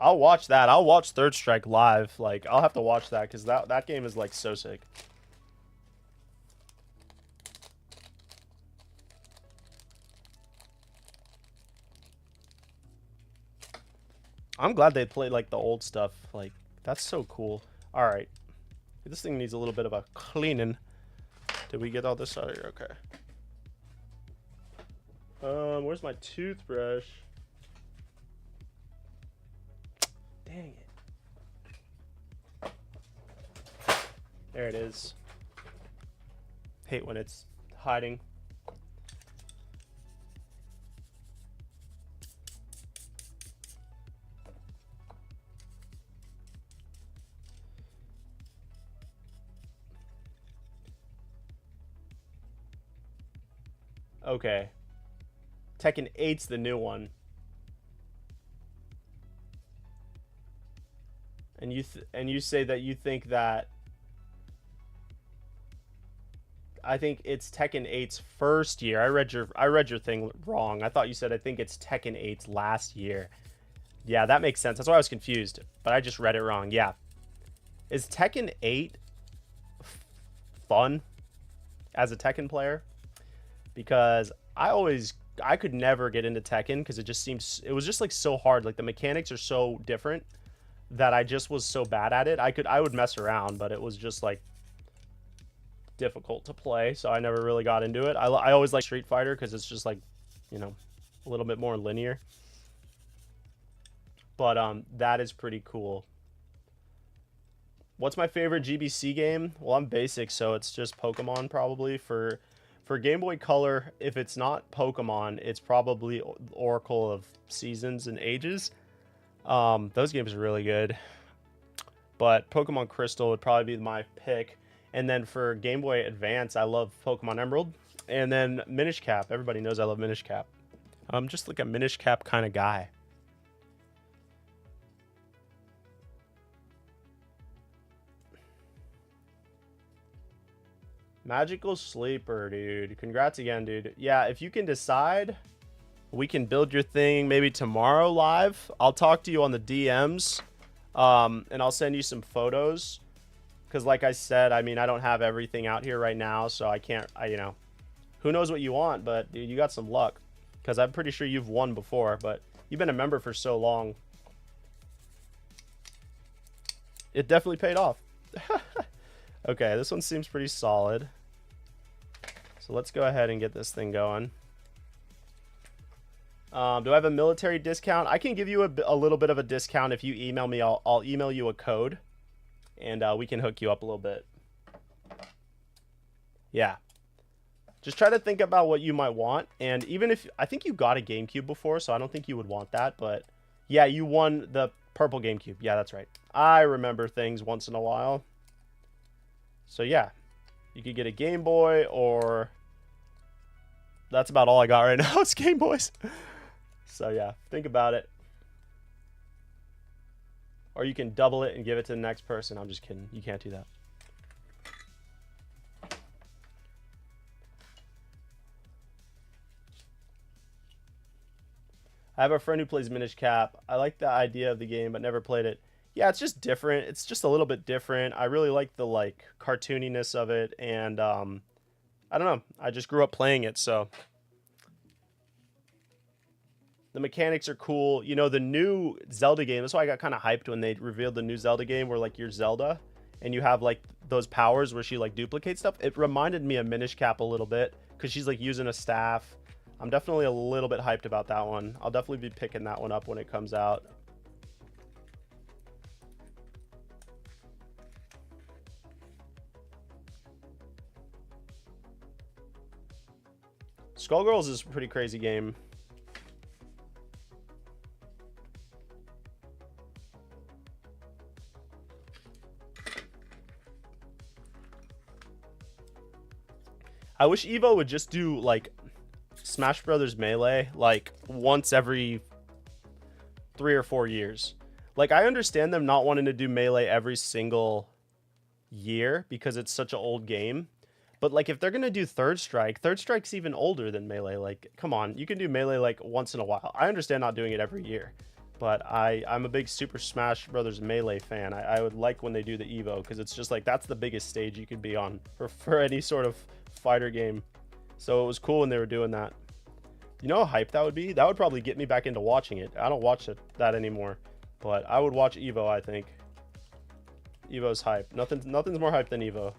A: I'll watch that. I'll watch Third Strike live. Like, I'll have to watch that because that game is like so sick. I'm glad they played like the old stuff. Like, that's so cool. All right, this thing needs a little bit of a cleaning. Did we get all this out of here? Okay. Where's my toothbrush? Dang it. There it is. Hate when it's hiding. Okay. Tekken 8's the new one. And you say that you think that I think it's Tekken 8's first year. I read your thing wrong. I thought you said I think it's Tekken 8's last year. Yeah, that makes sense. That's why I was confused, but I just read it wrong. Yeah. Is Tekken 8 fun as a Tekken player? because I could never get into Tekken because it was just like so hard. Like the mechanics are so different that I just was so bad at it. I would mess around, but it was just like difficult to play, so I never really got into it. I always like Street Fighter because it's just like, you know, a little bit more linear. But that is pretty cool. What's my favorite GBC game? Well, I'm basic, so it's just Pokemon probably. For Game Boy Color, if it's not Pokemon, it's probably Oracle of Seasons and Ages. Those games are really good. But Pokemon Crystal would probably be my pick. And then for Game Boy Advance, I love Pokemon Emerald. And then Minish Cap. Everybody knows I love Minish Cap. I'm just like a Minish Cap kind of guy. Magical Sleeper, dude. Congrats again, dude. Yeah, if you can decide, we can build your thing maybe tomorrow live. I'll talk to you on the DMs. And I'll send you some photos. Because like I said, I mean, I don't have everything out here right now, so I can't, you know, who knows what you want, but dude, you got some luck. Because I'm pretty sure you've won before, but you've been a member for so long. It definitely paid off. Okay, this one seems pretty solid. So let's go ahead and get this thing going. Do I have a military discount? I can give you a little bit of a discount if you email me. I'll email you a code. And we can hook you up a little bit. Yeah. Just try to think about what you might want. And even if... I think you got a GameCube before, so I don't think you would want that. But yeah, you won the purple GameCube. Yeah, that's right. I remember things once in a while. So yeah. You could get a Game Boy or... That's about all I got right now. It's Game Boys. So yeah, think about it. Or you can double it and give it to the next person. I'm just kidding. You can't do that. I have a friend who plays Minish Cap. I like the idea of the game, but never played it. Yeah, it's just different. It's just a little bit different. I really like the like cartooniness of it, and I don't know. I just grew up playing it, so the mechanics are cool. You know, the new Zelda game, that's why I got kind of hyped when they revealed the new Zelda game where, like, you're Zelda and you have, like, those powers where she, like, duplicates stuff. It reminded me of Minish Cap a little bit because she's, like, using a staff. I'm definitely a little bit hyped about that one. I'll definitely be picking that one up when it comes out. Skullgirls is a pretty crazy game. I wish Evo would just do, like, Smash Brothers Melee, like, once every 3 or 4 years. Like, I understand them not wanting to do Melee every single year because it's such an old game. But, like, if they're going to do Third Strike's even older than Melee. Like, come on. You can do Melee, like, once in a while. I understand not doing it every year. But I'm a big Super Smash Brothers Melee fan. I would like when they do the Evo because it's just, like, that's the biggest stage you could be on for any sort of fighter game. So it was cool when they were doing that. You know how hype that would be? That would probably get me back into watching it. I don't watch that anymore. But I would watch Evo, I think. Evo's hype. Nothing's more hype than Evo.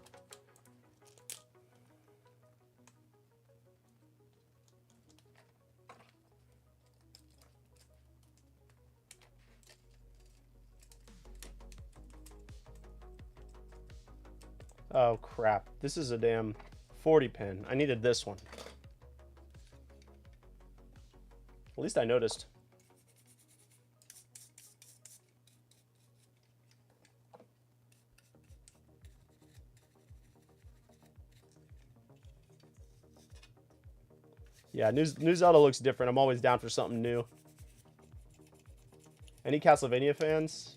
A: Oh crap. This is a damn 40 pin. I needed this one. At least I noticed. Yeah, new Zelda looks different. I'm always down for something new. Any Castlevania fans?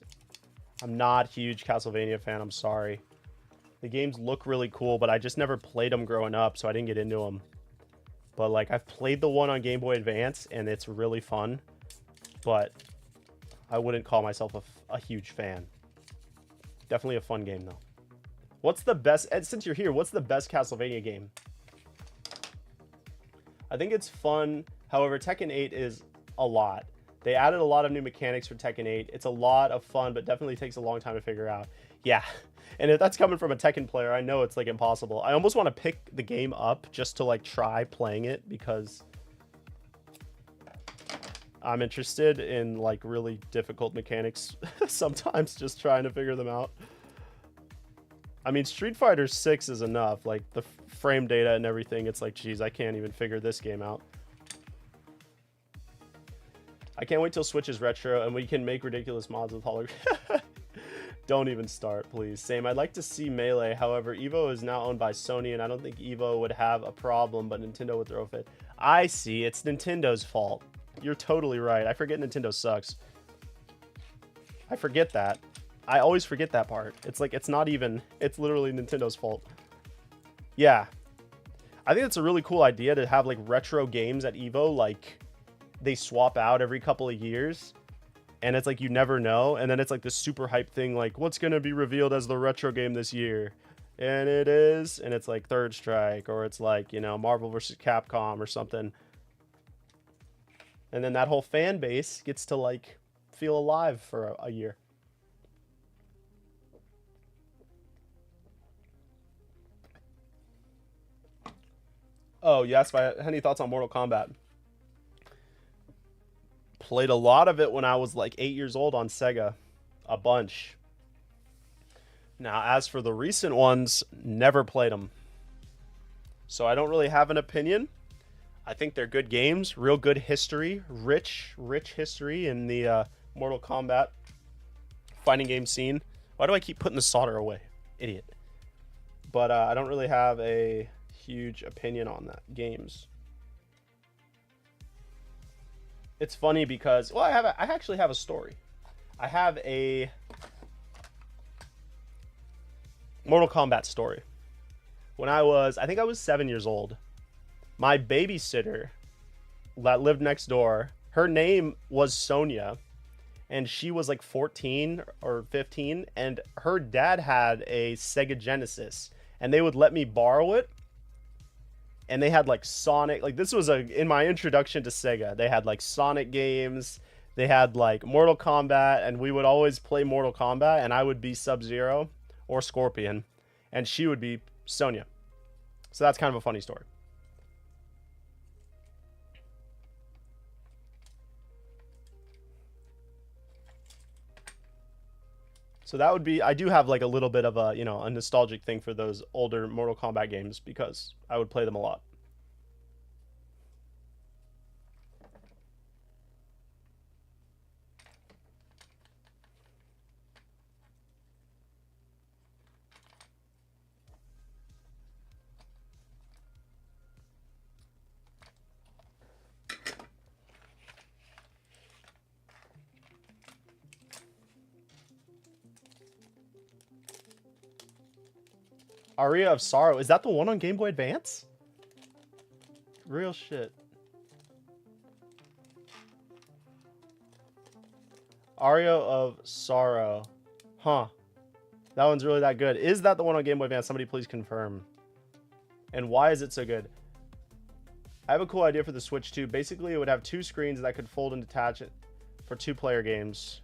A: I'm not a huge Castlevania fan. I'm sorry. The games look really cool, but I just never played them growing up, so I didn't get into them. But, like, I've played the one on Game Boy Advance, and it's really fun. But I wouldn't call myself a huge fan. Definitely a fun game, though. What's the best... Ed, since you're here, what's the best Castlevania game? I think it's fun. However, Tekken 8 is a lot. They added a lot of new mechanics for Tekken 8. It's a lot of fun, but definitely takes a long time to figure out. Yeah, and if that's coming from a Tekken player, I know it's like impossible. I almost want to pick the game up just to like try playing it because I'm interested in like really difficult mechanics sometimes, just trying to figure them out. I mean, Street Fighter 6 is enough. Like the frame data and everything, it's like, geez, I can't even figure this game out. I can't wait till Switch is retro and we can make ridiculous mods with holograms. Don't even start, please. Same. I'd like to see Melee. However, Evo is now owned by Sony, and I don't think Evo would have a problem, but Nintendo would throw a fit. I see. It's Nintendo's fault. You're totally right. I forget Nintendo sucks. I forget that. I always forget that part. It's like, it's not even, it's literally Nintendo's fault. Yeah. I think it's a really cool idea to have like retro games at Evo, like they swap out every couple of years. And it's like, you never know. And then it's like this super hype thing, like what's going to be revealed as the retro game this year? And it is, and it's like Third Strike, or it's like, you know, Marvel vs. Capcom or something. And then that whole fan base gets to like feel alive for a year. Oh, yes, any thoughts on Mortal Kombat? Played a lot of it when I was like 8 years old on Sega. A bunch. Now, as for the recent ones, never played them. So I don't really have an opinion. I think they're good games, real good history, rich history in the Mortal Kombat fighting game scene. Why do I keep putting the solder away? Idiot. But I don't really have a huge opinion on that games. It's funny because, well, I actually have a story. I have a Mortal Kombat story. When I think I was 7 years old, my babysitter that lived next door, her name was Sonia, and she was like 14 or 15, and her dad had a Sega Genesis, and they would let me borrow it. And they had like Sonic, like this was in my introduction to Sega. They had like Sonic games, they had like Mortal Kombat, and we would always play Mortal Kombat, and I would be Sub-Zero or Scorpion, and she would be Sonya. So that's kind of a funny story. So that would be, I do have like a little bit of a, you know, a nostalgic thing for those older Mortal Kombat games because I would play them a lot. Aria of Sorrow. Is that the one on Game Boy Advance? Real shit. Aria of Sorrow. Huh. That one's really that good. Is that the one on Game Boy Advance? Somebody please confirm. And why is it so good? I have a cool idea for the Switch too. Basically, it would have two screens that could fold and detach it for two-player games.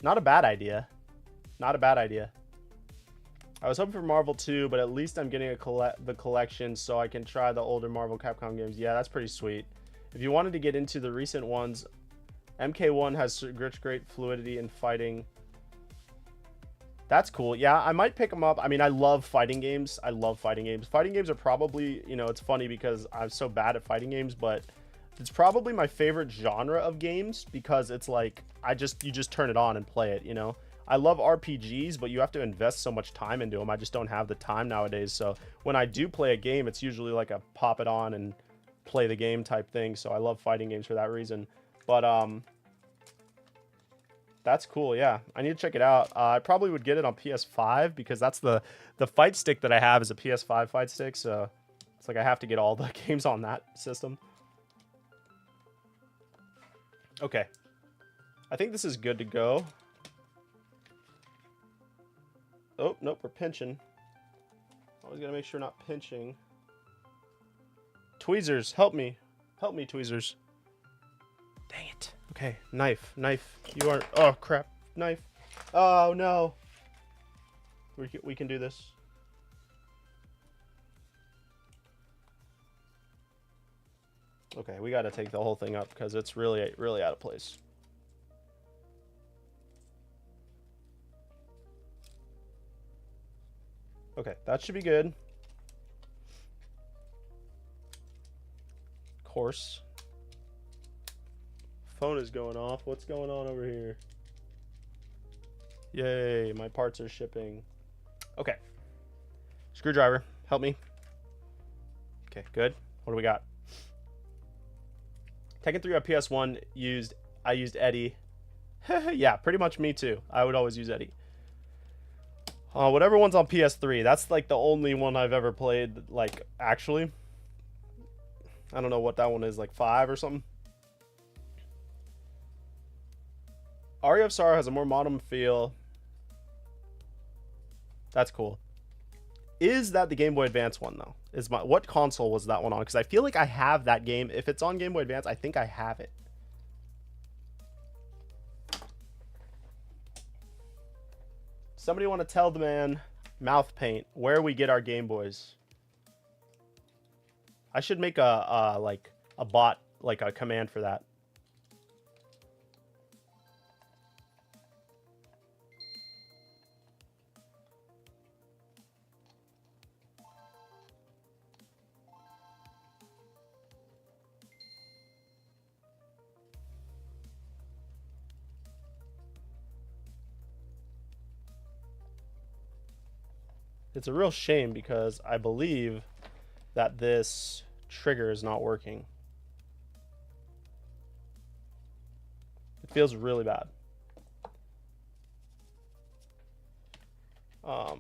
A: Not a bad idea. Not a bad idea. I was hoping for Marvel 2, but at least I'm getting the collection so I can try the older Marvel Capcom games. Yeah, that's pretty sweet. If you wanted to get into the recent ones, MK1 has great fluidity in fighting. That's cool. Yeah, I might pick them up. I mean, I love fighting games. I love fighting games. Fighting games are probably, you know, it's funny because I'm so bad at fighting games, but it's probably my favorite genre of games because it's like, you just turn it on and play it, you know? I love RPGs, but you have to invest so much time into them. I just don't have the time nowadays. So when I do play a game, it's usually like a pop it on and play the game type thing. So I love fighting games for that reason. But that's cool. Yeah, I need to check it out. I probably would get it on PS5 because that's the fight stick that I have is a PS5 fight stick. So it's like I have to get all the games on that system. Okay. I think this is good to go. Oh, nope, we're pinching. Always gotta make sure not pinching. Tweezers, help me. Help me, Tweezers. Dang it. Okay, knife. Knife. You aren't... Oh, crap. Knife. Oh, no. We can do this. Okay, we got to take the whole thing up because it's really, really out of place. Okay, that should be good. Of course. Phone is going off. What's going on over here? Yay, my parts are shipping. Okay. Screwdriver, help me. Okay, good. What do we got? Tekken 3 on PS1 I used Eddie. Yeah, pretty much me too. I would always use Eddie. Whatever one's on PS3, that's like the only one I've ever played, like, actually. I don't know what that one is, like 5 or something. Aria of Sorrow has a more modern feel. That's cool. Is that the Game Boy Advance one, though? What console was that one on? Because I feel like I have that game. If it's on Game Boy Advance, I think I have it. Somebody want to tell the man, Mouth Paint, where we get our Game Boys? I should make a bot, like a command for that. It's a real shame because I believe that this trigger is not working. It feels really bad. So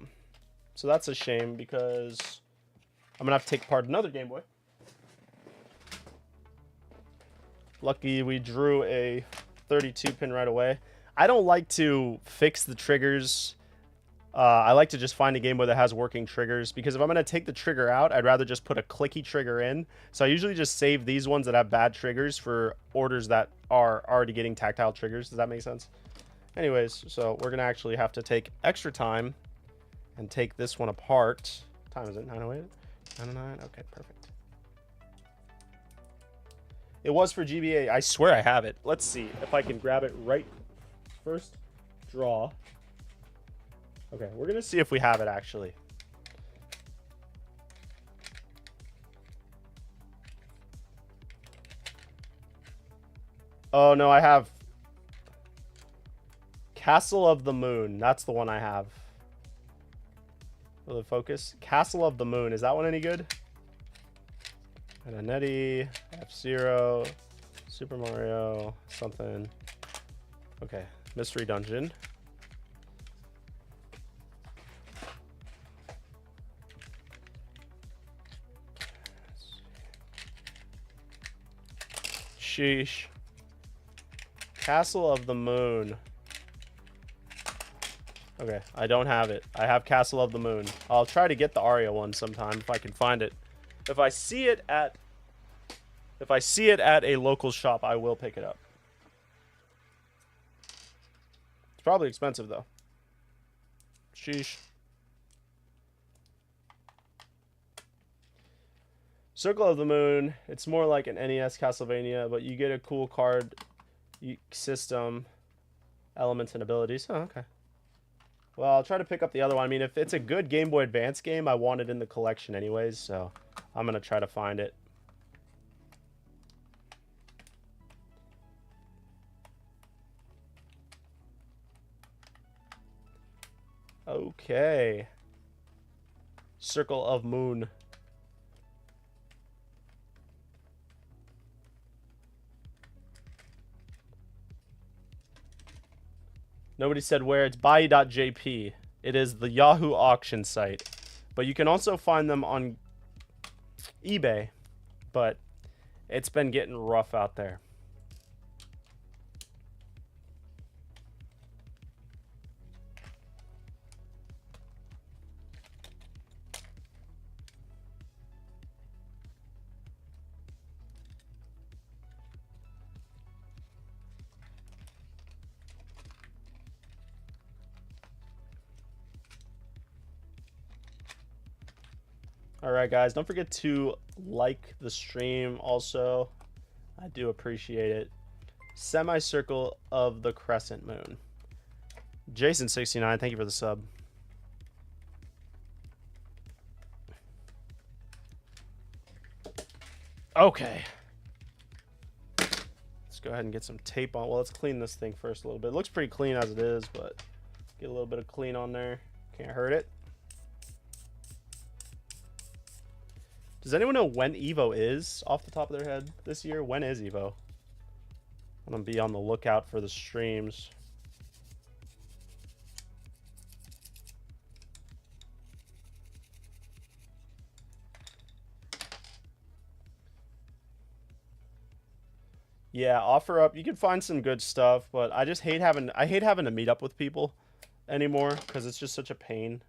A: that's a shame because I'm gonna have to take apart another Game Boy. Lucky we drew a 32 pin right away. I don't like to fix the triggers. I like to just find a Game Boy that has working triggers, because if I'm going to take the trigger out, I'd rather just put a clicky trigger in. So I usually just save these ones that have bad triggers for orders that are already getting tactile triggers. Does that make sense? Anyways, so we're going to actually have to take extra time and take this one apart. What time is it? 9:08? 9:09? Okay, perfect. It was for GBA. I swear I have it. Let's see if I can grab it right first. Draw. Okay, we're going to see if we have it, actually. Oh, no, I have Castle of the Moon. That's the one I have. Will it focus? Castle of the Moon. Is that one any good? Anetti, F-Zero, Super Mario, something. Okay, Mystery Dungeon. Sheesh. Castle of the Moon. Okay, I don't have it. I have Castle of the Moon. I'll try to get the Aria one sometime if I can find it. If I see it at a local shop, I will pick it up. It's probably expensive though. Sheesh. Circle of the Moon. It's more like an NES Castlevania, but you get a cool card system, elements, and abilities. Oh, okay. Well, I'll try to pick up the other one. I mean, if it's a good Game Boy Advance game, I want it in the collection anyways, so I'm going to try to find it. Okay. Circle of Moon. Nobody said where. It's buy.jp. It is the Yahoo auction site. But you can also find them on eBay. But it's been getting rough out there. All right, guys, don't forget to like the stream also. I do appreciate it. Semicircle of the crescent moon. Jason69, thank you for the sub. Okay. Let's go ahead and get some tape on. Well, let's clean this thing first a little bit. It looks pretty clean as it is, but get a little bit of clean on there. Can't hurt it. Does anyone know when Evo is off the top of their head this year? When is Evo? I'm going to be on the lookout for the streams. Yeah, offer up. You can find some good stuff, but I just hate having to meet up with people anymore because it's just such a pain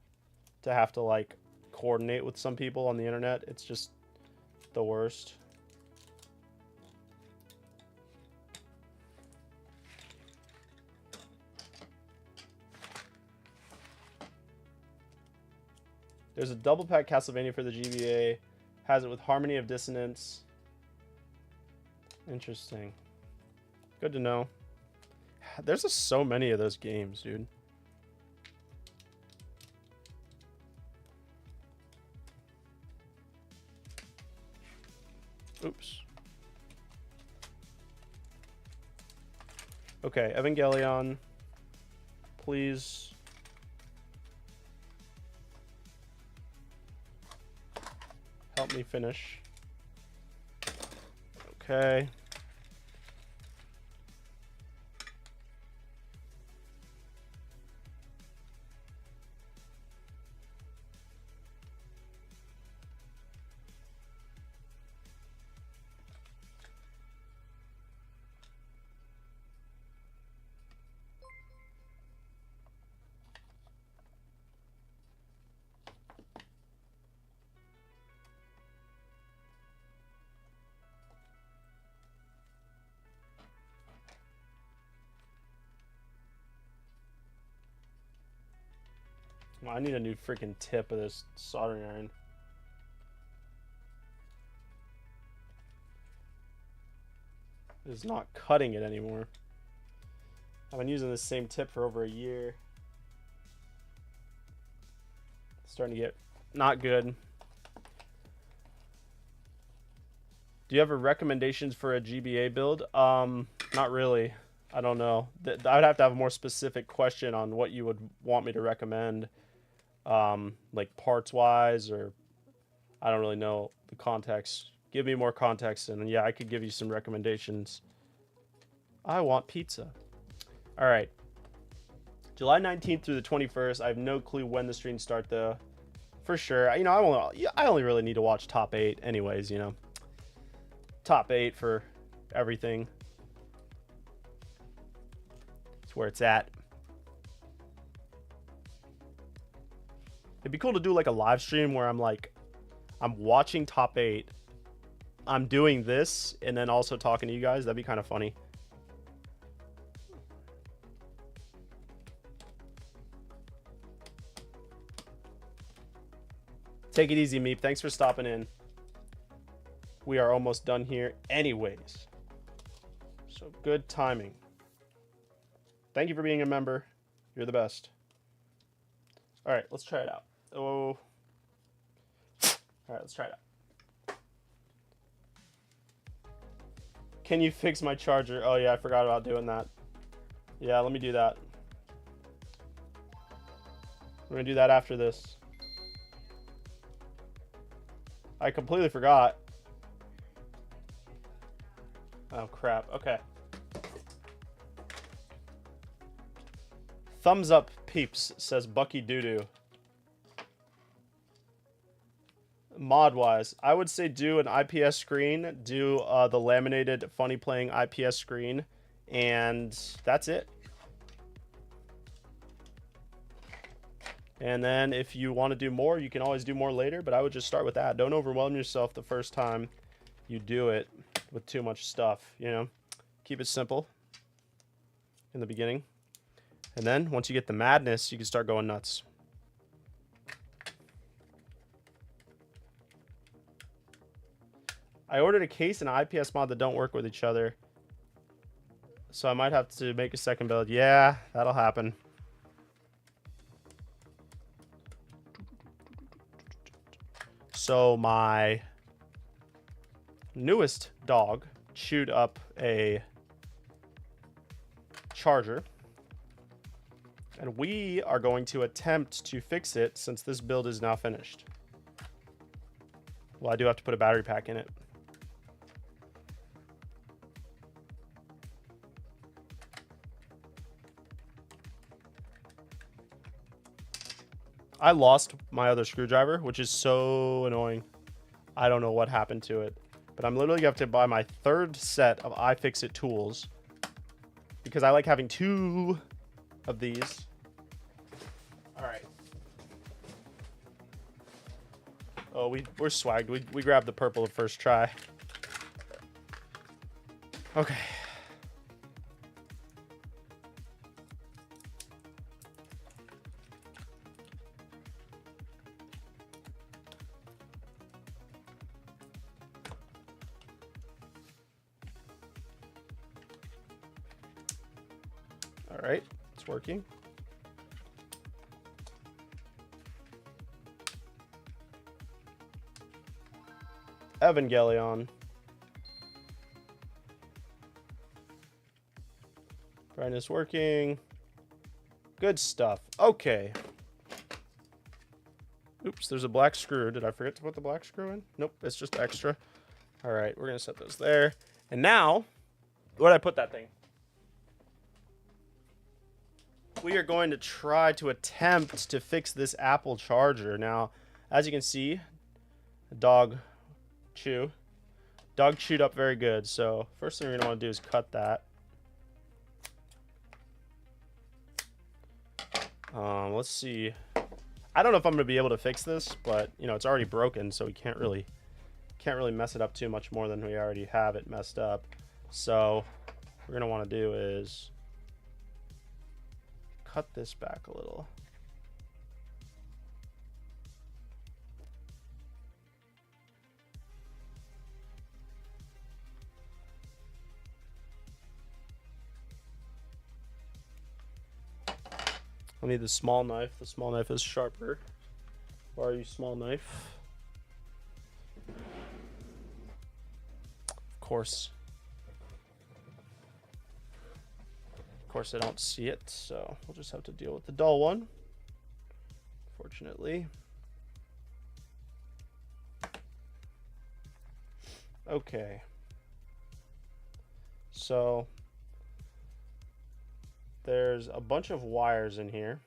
A: to have to like coordinate with some people on the internet. It's just the worst. There's a double pack Castlevania for the GBA. Has it with Harmony of Dissonance. Interesting. Good to know. There's just so many of those games, dude. Oops. Okay, Evangelion. Please. Help me finish. Okay. I need a new freaking tip of this soldering iron. It's not cutting it anymore. I've been using the same tip for over a year. It's starting to get not good. Do you have a recommendations for a GBA build? Not really. I don't know. I would have to have a more specific question on what you would want me to recommend. Like parts wise, or I don't really know the context. Give me more context and yeah, I could give you some recommendations. I want pizza. All right. July 19th through the 21st. I have no clue when the streams start though. For sure. You know, I only really need to watch top 8 anyways, you know. Top 8 for everything. That's where it's at. It'd be cool to do like a live stream where I'm watching top 8, I'm doing this, and then also talking to you guys. That'd be kind of funny. Take it easy, Meep. Thanks for stopping in. We are almost done here anyways. So good timing. Thank you for being a member. You're the best. All right, let's try it out. Oh. All right, let's try it out. Can you fix my charger? Oh, yeah, I forgot about doing that. Yeah, let me do that. We're going to do that after this. I completely forgot. Oh, crap. Okay. Thumbs up, peeps, says Bucky Doodoo. Mod-wise, I would say do an IPS screen, do the laminated funny playing IPS screen, and that's it. And then if you want to do more, you can always do more later, but I would just start with that. Don't overwhelm yourself the first time you do it with too much stuff, you know? Keep it simple in the beginning. And then once you get the madness, you can start going nuts. I ordered a case and an IPS mod that don't work with each other. So I might have to make a second build. Yeah, that'll happen. So my newest dog chewed up a charger. And we are going to attempt to fix it since this build is now finished. Well, I do have to put a battery pack in it. I lost my other screwdriver, which is so annoying. I don't know what happened to it. But I'm literally going to have to buy my third set of iFixit tools. Because I like having 2 of these. Alright. Oh, we're swagged. We grabbed the purple the first try. Okay. All right, it's working. Evangelion. Brightness working. Good stuff. Okay. Oops, there's a black screw. Did I forget to put the black screw in? Nope, it's just extra. All right, we're going to set those there. And now, where did I put that thing? We are going to try to attempt to fix this Apple charger. Now, as you can see, dog chewed up very good. So first thing we're going to want to do is cut that. Let's see. I don't know if I'm going to be able to fix this, but you know, it's already broken, so we can't really mess it up too much more than we already have it messed up. So what we're going to want to do is cut this back a little. I need the small knife. The small knife is sharper. Why are you small knife? Of course I don't see it, so we'll just have to deal with the dull one, fortunately. Okay. So there's a bunch of wires in here.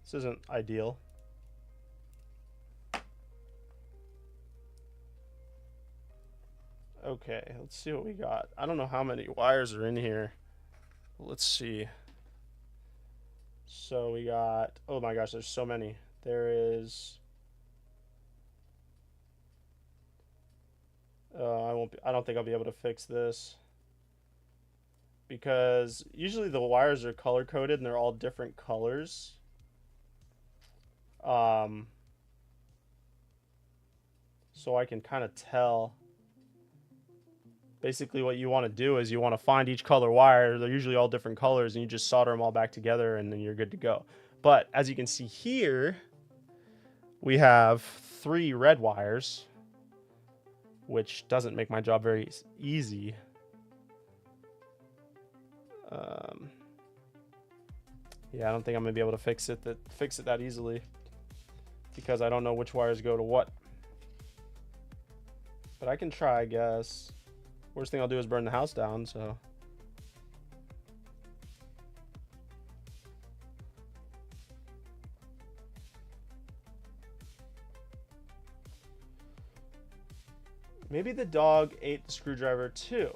A: This isn't ideal. Okay, let's see what we got. I don't know how many wires are in here. Let's see. So we got, oh my gosh, there's so many. There is, I don't think I'll be able to fix this because usually the wires are color coded and they're all different colors. So I can kind of tell. Basically what you want to do is you want to find each color wire. They're usually all different colors and you just solder them all back together and then you're good to go. But as you can see here, we have 3 red wires, which doesn't make my job very easy. Yeah, I don't think I'm gonna be able to fix it that easily because I don't know which wires go to what. But I can try, I guess. Worst thing I'll do is burn the house down, so. Maybe the dog ate the screwdriver too.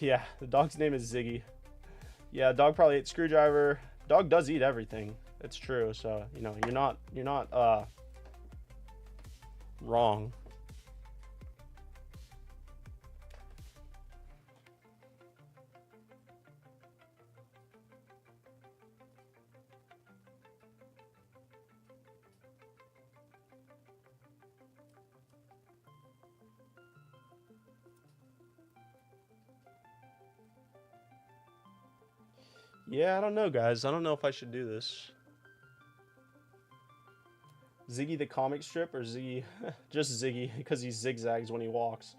A: Yeah, the dog's name is Ziggy. Yeah, dog probably ate screwdriver. Dog does eat everything. It's true, so you know, you're not wrong. Yeah, I don't know, guys. I don't know if I should do this. Ziggy the comic strip or Ziggy? Just Ziggy, because he zigzags when he walks.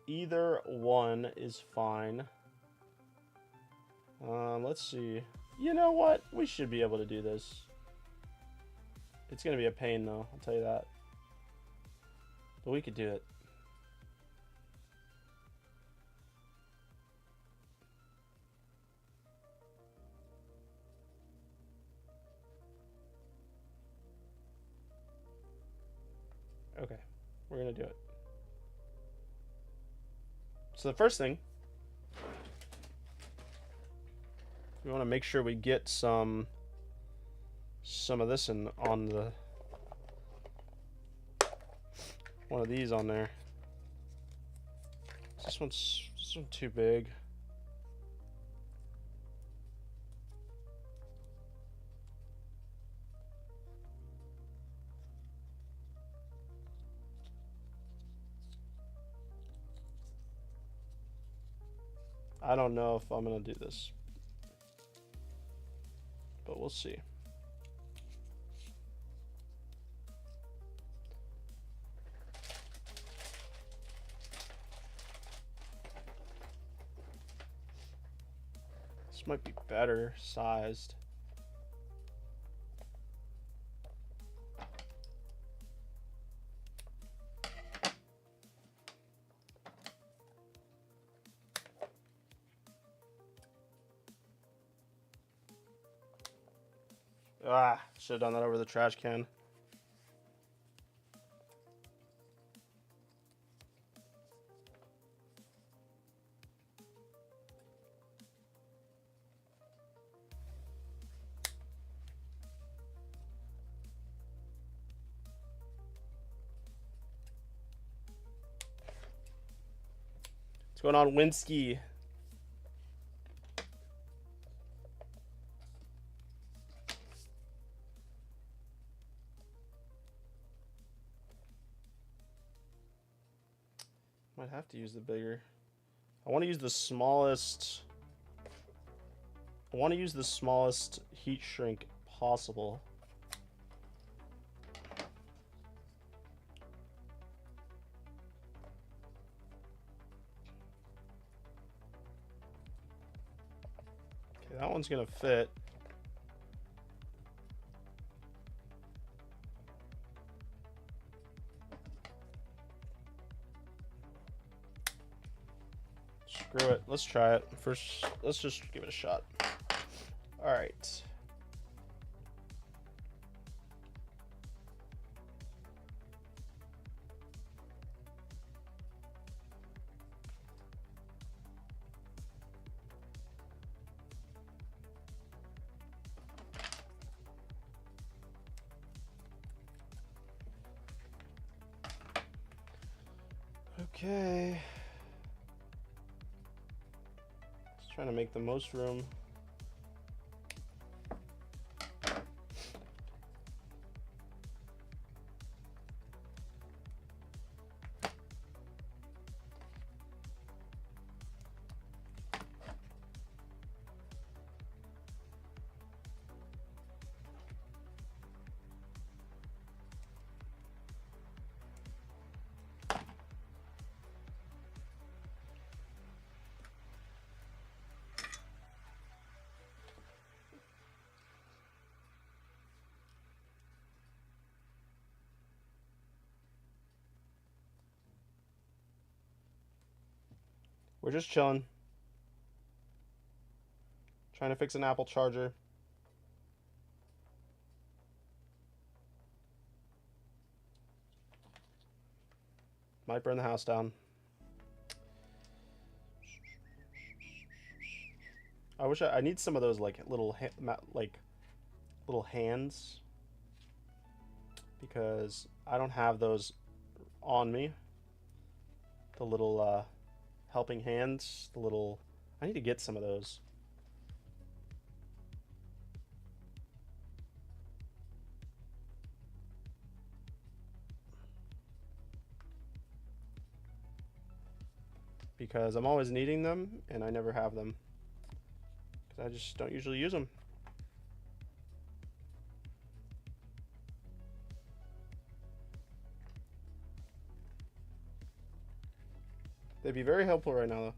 A: Either one is fine. Let's see. You know what? We should be able to do this. It's going to be a pain, though. I'll tell you that. But we could do it. Okay. We're going to do it. So the first thing, we want to make sure we get some of this in on the one of these on there. This one's too big. I don't know if I'm gonna do this, but we'll see. This might be better sized. Ah, should have done that over the trash can. What's going on, Winsky? Might have to use the bigger. I want to use the smallest. I want to use the smallest heat shrink possible. Okay, that one's gonna fit. Screw it. Let's try it. First, let's just give it a shot. All right. Okay. Just trying to make the most room. We're just chilling. Trying to fix an Apple charger. Might burn the house down. I wish I need some of those like little little hands, because I don't have those on me. The little helping hands, the little, I need to get some of those. Because I'm always needing them and I never have them. Because I just don't usually use them. They'd be very helpful right now, though.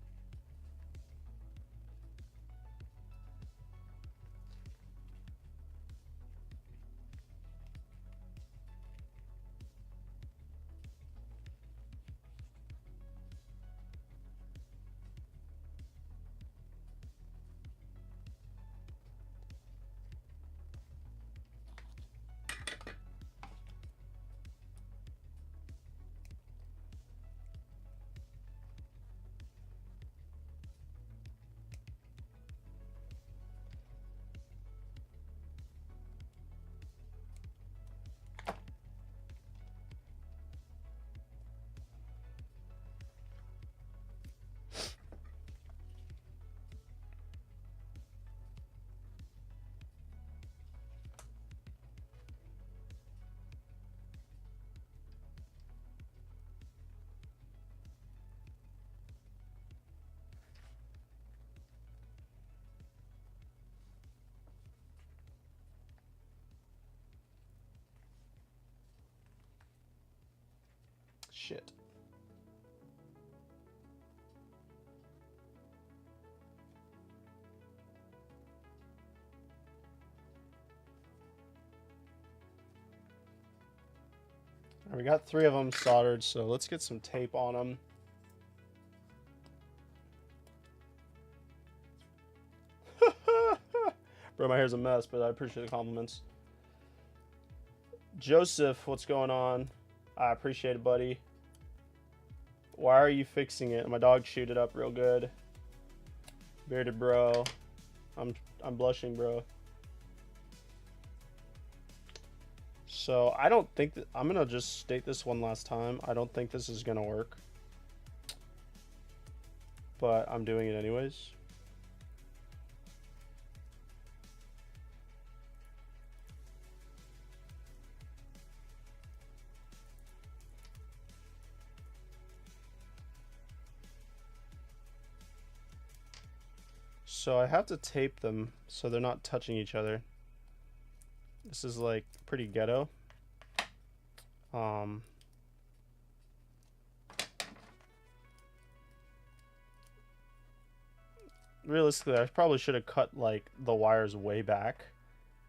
A: Shit. We got 3 of them soldered, so let's get some tape on them. Bro, my hair's a mess, but I appreciate the compliments. Joseph, what's going on? I appreciate it, buddy. Why are you fixing it? My dog chewed it up real good. Bearded bro. I'm blushing, bro. So I don't think that I'm gonna just state this one last time. I don't think this is gonna work, but I'm doing it anyways. So I have to tape them so they're not touching each other. This is like pretty ghetto. Realistically, I probably should have cut like the wires way back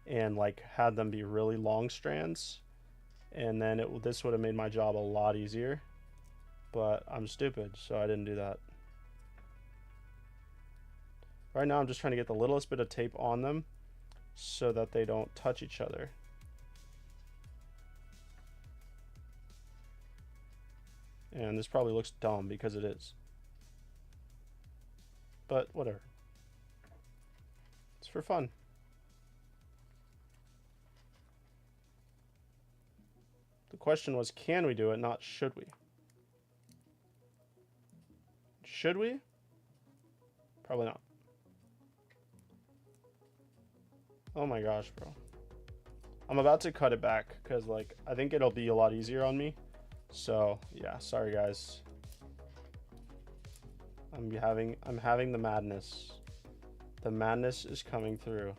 A: and like had them be really long strands, and then this would have made my job a lot easier. But I'm stupid, so I didn't do that. Right now I'm just trying to get the littlest bit of tape on them so that they don't touch each other. And this probably looks dumb because it is. But whatever. It's for fun. The question was, can we do it, not should we? Should we? Probably not. Oh my gosh, bro. I'm about to cut it back because like I think it'll be a lot easier on me. So yeah, sorry guys. I'm having the madness. The madness is coming through.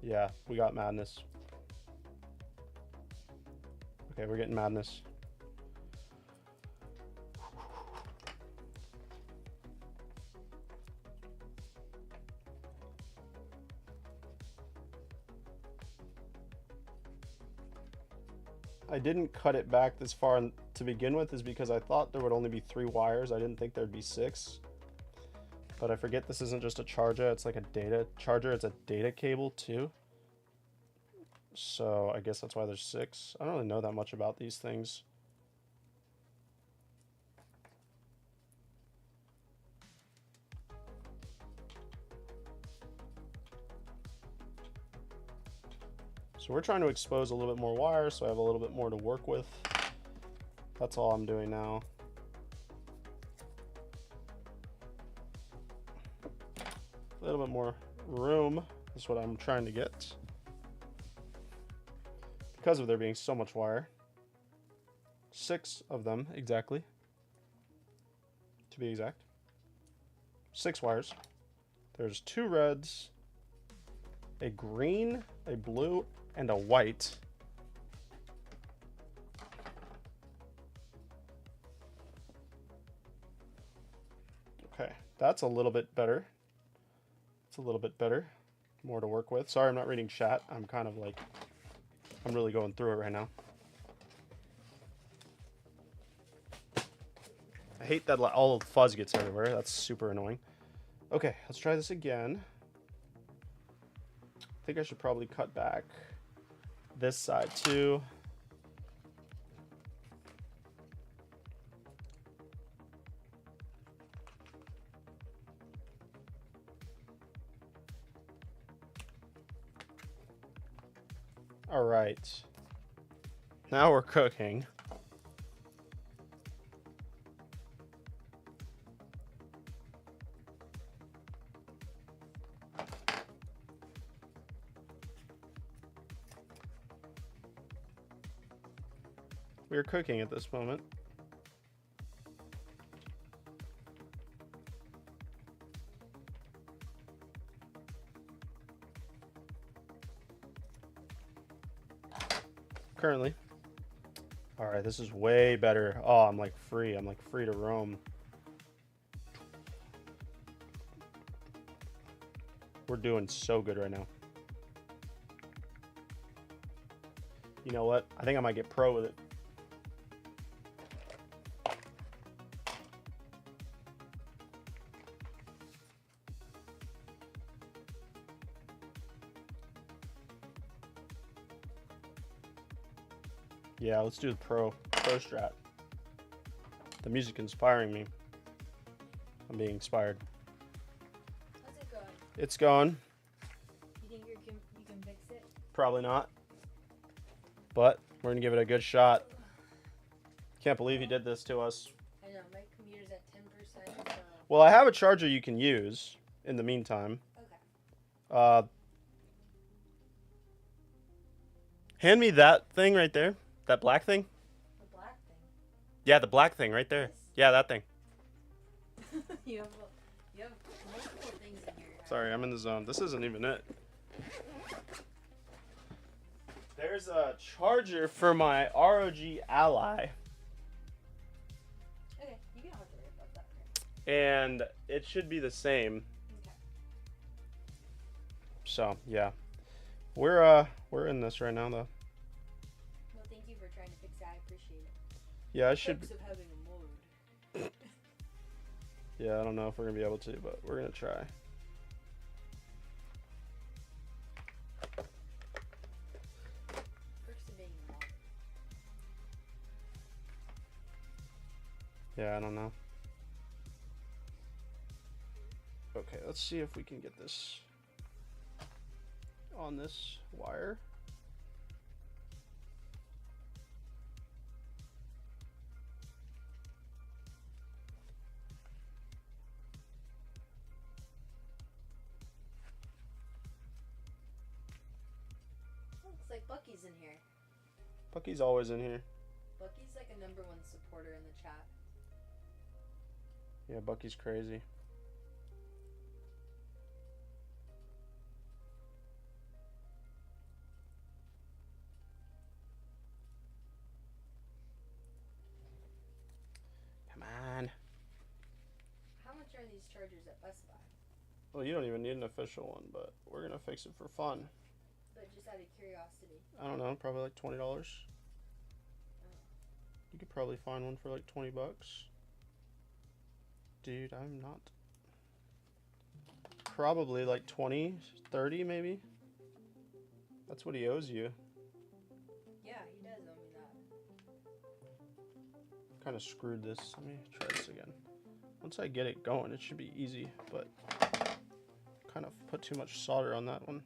A: Yeah, we got madness. Okay, we're getting madness. I didn't cut it back this far to begin with is because I thought there would only be 3 wires. I didn't think there'd be 6. But I forget this isn't just a charger, it's like a data charger, it's a data cable too. So I guess that's why there's 6. I don't really know that much about these things. So we're trying to expose a little bit more wire so I have a little bit more to work with. That's all I'm doing now. A little bit more room is what I'm trying to get. Because of there being so much wire. 6 of them, exactly. To be exact. 6 wires. There's 2 reds, a green, a blue, and a white. Okay, that's a little bit better. It's a little bit better. More to work with. Sorry, I'm not reading chat. I'm kind of like, I'm really going through it right now. I hate that all the fuzz gets everywhere. That's super annoying. Okay, let's try this again. I think I should probably cut back this side too. All right. Now we're cooking. We're cooking at this moment. Currently. All right, this is way better. Oh, I'm like free. I'm like free to roam. We're doing so good right now. You know what? I think I might get pro with it. Yeah, let's do the pro strat. The music inspiring me. I'm being inspired.
B: How's it going?
A: It's going.
B: You think you can fix it?
A: Probably not. But we're gonna give it a good shot. Can't believe he did this to us.
B: I know, my computer's at 10%. So...
A: Well, I have a charger you can use in the meantime.
B: Okay.
A: Hand me that thing right there. That black thing?
B: The black thing?
A: Yeah, the black thing right there.
B: This?
A: Yeah, that thing.
B: you have multiple things in here.
A: Sorry, I'm in the zone. This isn't even it. There's a charger for my ROG Ally.
B: Okay, you don't have to worry about that.
A: And it should be the same.
B: Okay.
A: So, yeah. We're in this right now, though.
B: Well, thank you for trying to fix that. I appreciate it.
A: Yeah, I should.
B: Perks of having a mode.
A: Yeah, I don't know if we're gonna be able to, but we're gonna try.
B: Perks of being a mod.
A: Yeah, I don't know. Okay, let's see if we can get this on this wire.
B: Looks like Bucky's in here.
A: Bucky's always in here.
B: Bucky's like a #1 supporter in the chat.
A: Yeah, Bucky's crazy. Come on.
B: How much are these chargers at Best Buy?
A: Well, you don't even need an official one, but we're gonna fix it for fun.
B: But just out of curiosity.
A: I don't know, probably like $20. You could probably find one for like 20 bucks. Dude, I'm not. Probably like 20, 30 maybe. That's what he owes you.
B: Yeah, he does owe me that.
A: Kind of screwed this. Let me try this again. Once I get it going, it should be easy, but kind of put too much solder on that one.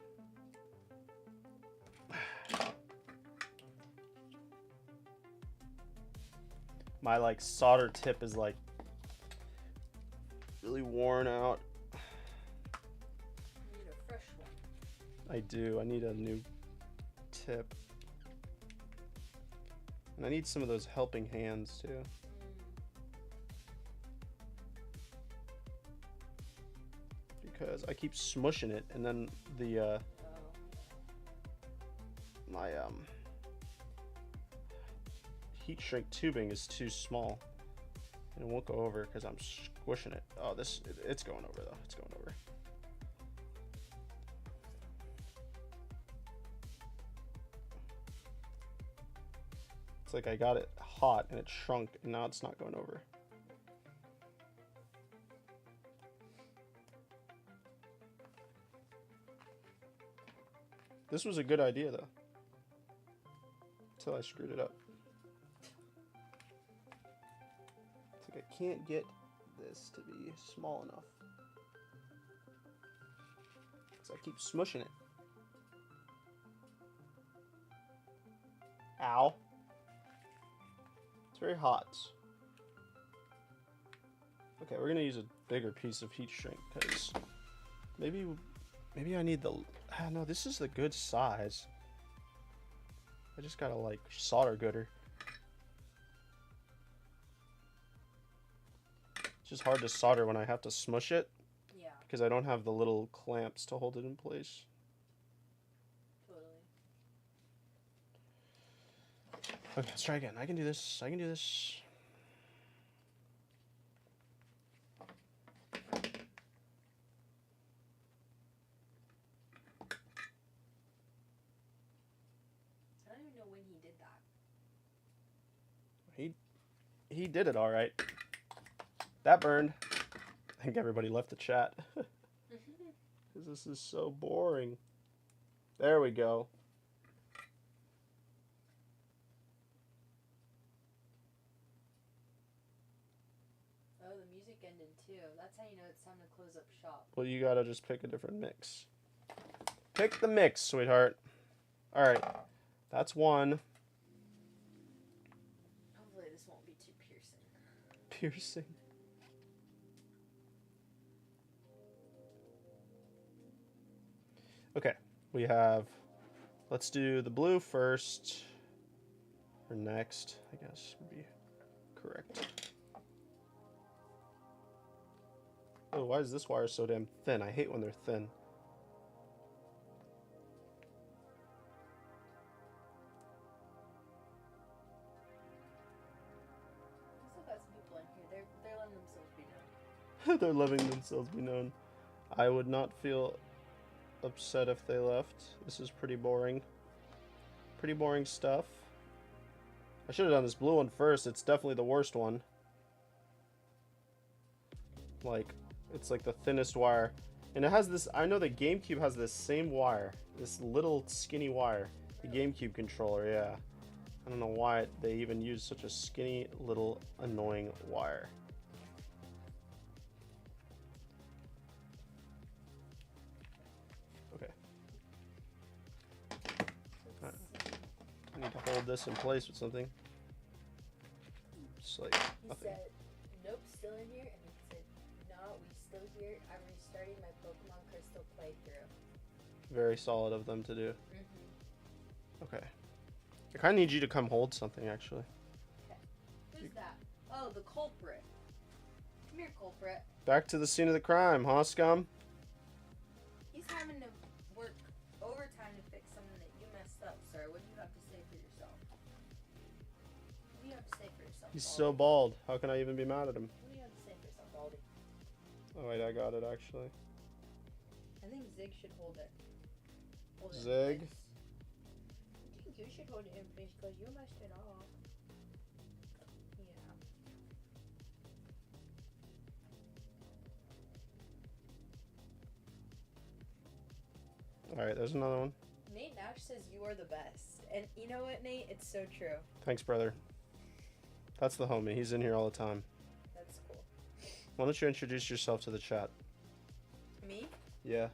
A: My like solder tip is like really worn out.
B: You need a fresh one.
A: I do. I need a new tip. And I need some of those helping hands too. Because because I keep smushing it, and then the my heat shrink tubing is too small, and it won't go over because I'm squishing it. Oh, it's going over though. It's going over. It's like I got it hot and it shrunk, and now it's not going over. This was a good idea though, until I screwed it up. It's like I can't get this to be small enough, so I keep smushing it. Ow. It's very hot. Okay, we're gonna use a bigger piece of heat shrink because maybe I need the. No, this is the good size. I just gotta like solder gooder. It's just hard to solder when I have to smush it.
B: Yeah.
A: Because I don't have the little clamps to hold it in place.
B: Totally.
A: Okay, let's try again. I can do this. I can do this.
B: I don't even know when he did that.
A: He did it all right. That burned. I think everybody left the chat. Because this is so boring. There we go.
B: Oh, the music ended too. That's how you know it's time to close up shop.
A: Well, you gotta just pick a different mix. Pick the mix, sweetheart. Alright. That's one.
B: Hopefully this won't be too piercing.
A: Piercing. Okay, we have, let's do the blue first, or next, I guess would be correct. Oh, why is this wire so damn thin? I hate when they're thin.
B: I still got some people in here. They're letting themselves be known.
A: They're letting themselves be known. I would not feel upset if they left. This is pretty boring. Pretty boring stuff. I should have done this blue one first. It's definitely the worst one. Like, it's like the thinnest wire. And it has this, I know the GameCube has this same wire. This little skinny wire. The GameCube controller, yeah. I don't know why they even use such a skinny little annoying wire. I need to hold this in place with something. Just like
B: He
A: nothing.
B: said, nope, still in here. And he said, no, we still here. I'm restarting my Pokemon Crystal playthrough.
A: Very solid of them to do.
B: Mm-hmm.
A: Okay. I kind of need you to come hold something, actually.
B: Okay. Who's that? Oh, the culprit. Come here, culprit.
A: Back to the scene of the crime, huh, scum?
B: He's having to work overtime to fix something that you messed up, sir. What do you have to say for yourself? What do you have to say for yourself,
A: He's
B: Baldy?
A: so bald. How can I even be mad at him?
B: What do you have to say for yourself, Baldy?
A: Oh, wait, I got it, actually.
B: I think Zig should hold it. Hold it in
A: Zig?
B: place. I think you should hold it in place because you messed it up. Yeah.
A: Alright, there's another one.
B: Nate Nash says you are the best. And you know what, Nate? It's so true.
A: Thanks, brother. That's the homie. He's in here all the time.
B: That's cool.
A: Why don't you introduce yourself to the chat?
B: Me?
A: Yeah.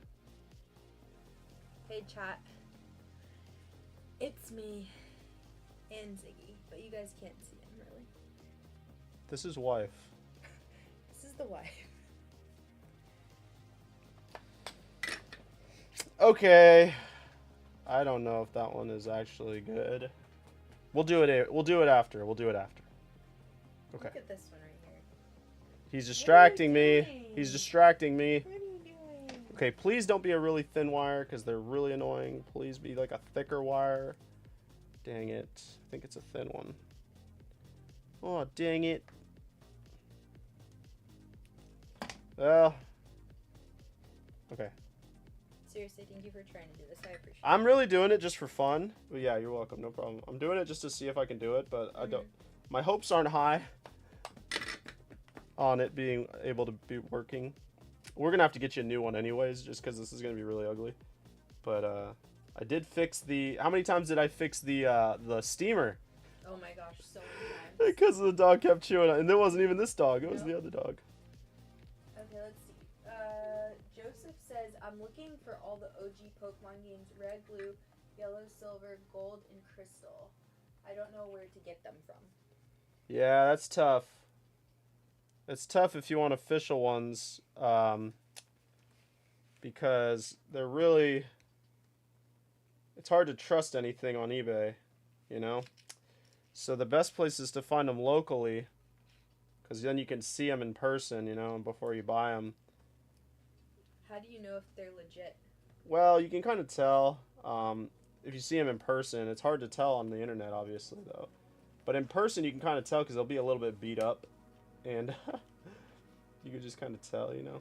B: Hey, chat. It's me and Ziggy, but you guys can't see him, really.
A: This is wife.
B: This is the wife.
A: Okay. I don't know if that one is actually good. We'll do it. We'll do it after. We'll do it after. Okay.
B: Look at this one right here.
A: He's distracting me.
B: doing?
A: He's distracting me.
B: What are you doing?
A: Okay, please don't be a really thin wire because they're really annoying. Please be like a thicker wire. Dang it. I think it's a thin one. Oh, dang it. Well. Okay.
B: Seriously, thank you for trying to do this. I appreciate it.
A: I'm really doing it just for fun. But yeah, you're welcome. No problem. I'm doing it just to see if I can do it, but I don't. My hopes aren't high on it being able to be working. We're gonna have to get you a new one anyways, just because this is gonna be really ugly. But I did fix the. How many times did I fix the steamer?
B: Oh my gosh, so many times.
A: Because the dog kept chewing on it, and it wasn't even this dog. It was the other dog.
B: Okay, let's see. Joseph says, I'm looking for all the OG Pokemon games, red, blue, yellow, silver, gold, and crystal. I don't know where to get them from.
A: Yeah, that's tough. It's tough if you want official ones, because they're really... It's hard to trust anything on eBay, you know? So the best place is to find them locally, because then you can see them in person, you know, before you buy them.
B: How do you know if they're legit?
A: Well, you can kind of tell if you see them in person. It's hard to tell on the internet, obviously, though. But in person, you can kind of tell because they'll be a little bit beat up. And you can just kind of tell, you know.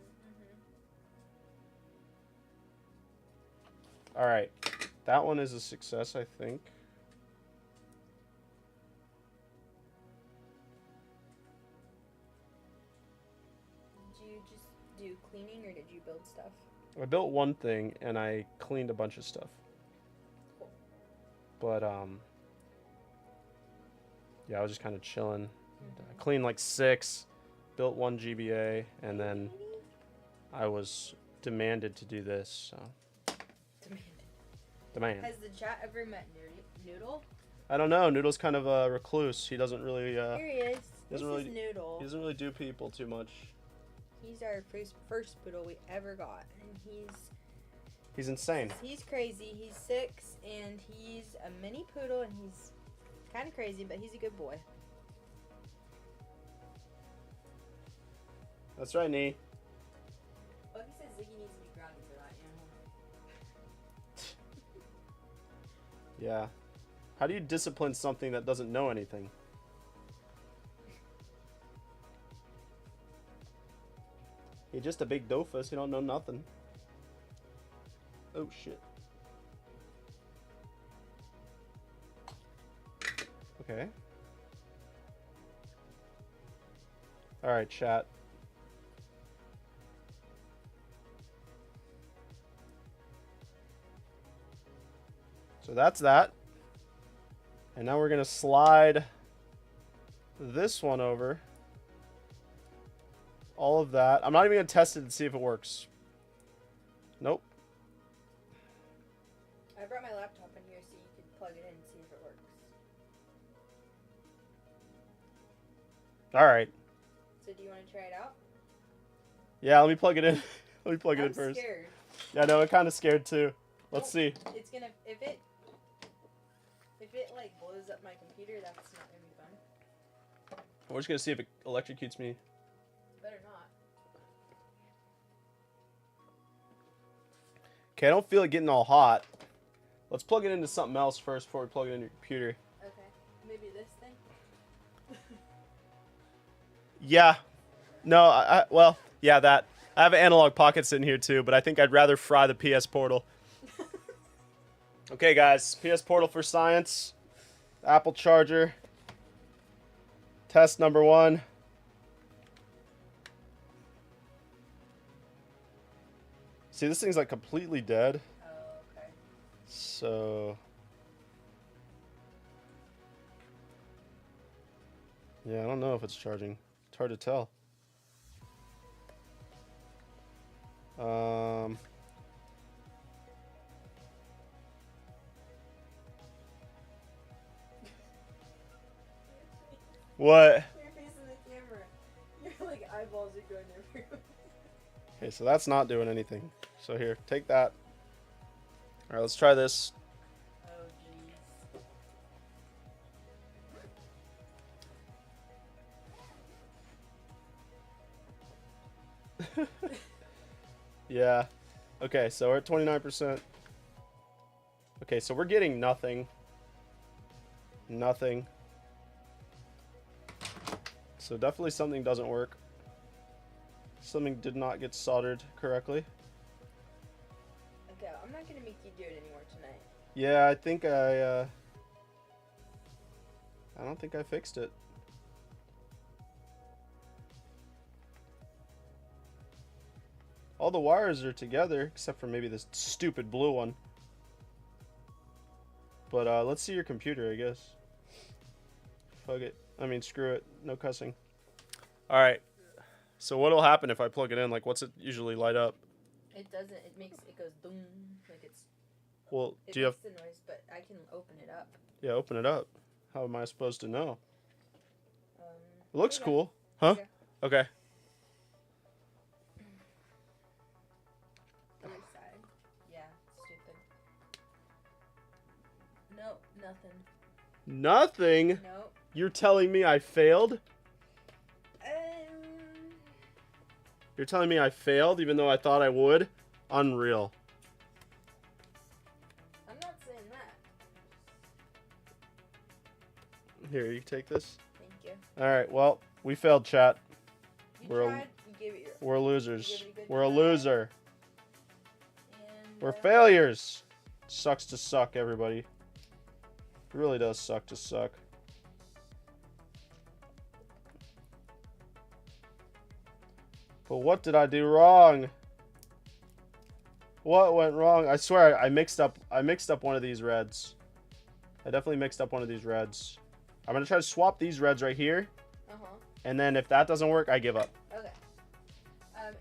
A: All right. That one is a success, I think.
B: Did you just do cleaning or did you build stuff?
A: I built one thing and I cleaned a bunch of stuff.
B: Cool.
A: But yeah, I was just kind of chilling. I cleaned like 6, built 1 GBA, and then I was demanded to do this. So. Demand.
B: Has the chat ever met Noodle?
A: I don't know. Noodle's kind of a recluse. He doesn't really.
B: Here he is. This
A: really,
B: is Noodle.
A: He doesn't really do people too much.
B: He's our first poodle we ever got, and
A: he's insane.
B: He's crazy. He's 6, and he's a mini poodle, and he's kind of crazy, but he's a good boy.
A: That's right, Nee.
B: Oh, he says Ziggy needs to be grounded for that,
A: Yeah. How do you discipline something that doesn't know anything? He's just a big doofus. He don't know nothing. Oh, shit. Okay. Alright, chat. So that's that. And now we're going to slide this one over. All of that. I'm not even going to test it to see if it works. Nope.
B: I brought my laptop in here so you could plug it in and see if it works.
A: Alright.
B: So do you want to try it out?
A: Yeah, let me plug it in. Let me plug it in
B: I'm
A: first.
B: Scared.
A: Yeah, no, I'm kind of scared too. Let's see.
B: It's gonna if it like blows up my computer, that's not gonna be fun.
A: We're just gonna see if it electrocutes me.
B: Better not.
A: Okay, I don't feel it getting all hot. Let's plug it into something else first before we plug it into your computer.
B: Okay. Maybe this thing?
A: Yeah. No, well, yeah, that. I have an analog pocket sitting here too, but I think I'd rather fry the PS Portal. Okay, guys. PS Portal for science. Apple charger. Test number 1. See, this thing's like completely dead.
B: Oh, okay.
A: So... yeah, I don't know if it's charging. It's hard to tell. What?
B: You're facing the camera. Your like eyeballs are going everywhere.
A: Okay, so that's not doing anything. So here, take that. All right, let's try this.
B: Oh jeez.
A: Yeah. Okay, so we're at 29%. Okay, so we're getting nothing. Nothing. So definitely something doesn't work. Something did not get soldered correctly.
B: Okay, I'm not gonna make you do it anymore tonight.
A: Yeah, I think I don't think I fixed it. All the wires are together, except for maybe this stupid blue one. But let's see your computer, I guess. Fuck it. I mean, screw it. No cussing. All right. So what'll happen if I plug it in? Like, what's it usually light up?
B: It doesn't. It goes boom, like it's.
A: Well,
B: It
A: do you have?
B: makes the noise, but I can open it up.
A: Yeah, open it up. How am I supposed to know? It looks
B: Okay.
A: cool, huh? Okay.
B: Other side. Yeah, stupid. Nope, nothing.
A: Nothing.
B: Nope.
A: You're telling me I failed? You're telling me I failed even though I thought I would? Unreal.
B: I'm not saying that.
A: Here, you take this.
B: Thank you.
A: Alright, well, we failed, chat.
B: You
A: We're
B: tried. You gave it your.
A: We're losers.
B: You gave it a good
A: We're a
B: try.
A: loser.
B: And,
A: We're failures. Sucks to suck, everybody. It really does suck to suck. But what did I do wrong? What went wrong? I swear I mixed up one of these reds. I definitely mixed up one of these reds. I'm gonna try to swap these reds right here. And then if that doesn't work, I give up.
B: Okay.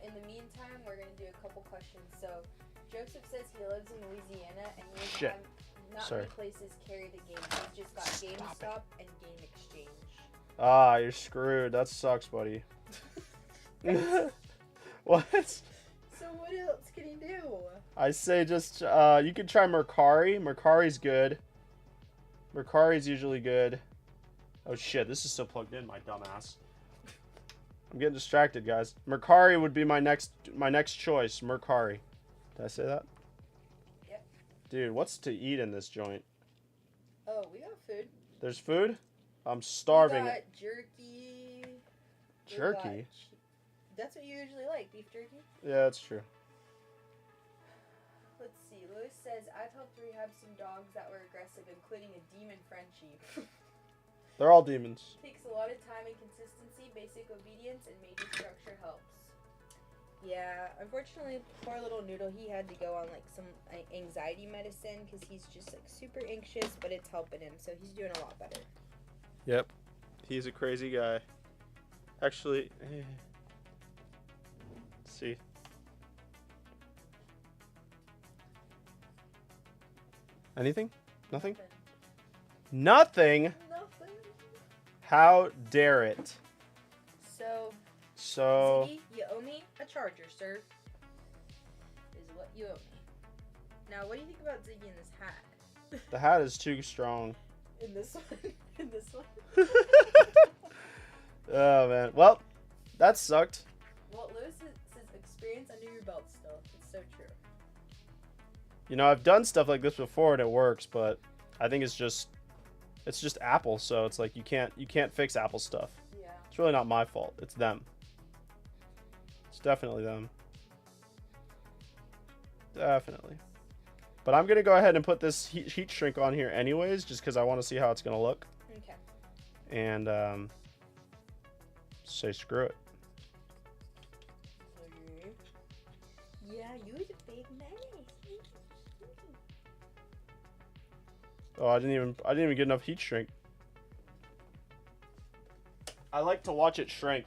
B: In the meantime, we're gonna do a couple questions. So, Joseph says he lives in Louisiana, and not
A: Sorry.
B: many places carry the game. He's just got GameStop and Game Exchange.
A: Ah, you're screwed. That sucks, buddy. What?
B: So what else can he do?
A: I say just you could try Mercari. Mercari's good. Mercari's usually good. Oh shit, this is still plugged in, my dumbass. I'm getting distracted, guys. Mercari would be my next choice. Mercari. Did I say that?
B: Yep.
A: Dude, what's to eat in this joint?
B: Oh, we got food.
A: There's food? I'm starving.
B: We got jerky.
A: Jerky?
B: That's what you usually like, beef jerky?
A: Yeah, that's true.
B: Let's see. Lewis says, I've helped rehab some dogs that were aggressive, including a demon Frenchie.
A: They're all demons.
B: Takes a lot of time and consistency, basic obedience, and major structure helps. Yeah, unfortunately, poor little Noodle, he had to go on like some anxiety medicine because he's just like super anxious, but it's helping him, so he's doing a lot better.
A: Yep. He's a crazy guy. Actually, let's see. Anything? Nothing? Nothing?
B: Nothing.
A: How dare it?
B: So, Ziggy, you owe me a charger, sir. Is what you owe me. Now, what do you think about Ziggy in this hat?
A: The hat is too strong.
B: In this one? In this one?
A: Oh, man. Well, that sucked.
B: Well, Lewis says experience under your belt still. It's so true.
A: You know, I've done stuff like this before and it works, but I think it's just Apple, so it's like you can't fix Apple stuff.
B: Yeah.
A: It's really not my fault. It's them. It's definitely them. Definitely. But I'm going to go ahead and put this heat shrink on here anyways, just because I want to see how it's going to look.
B: Okay.
A: And say screw it.
B: Okay. Yeah, you was a big man.
A: Oh, I didn't even get enough heat shrink. I like to watch it shrink.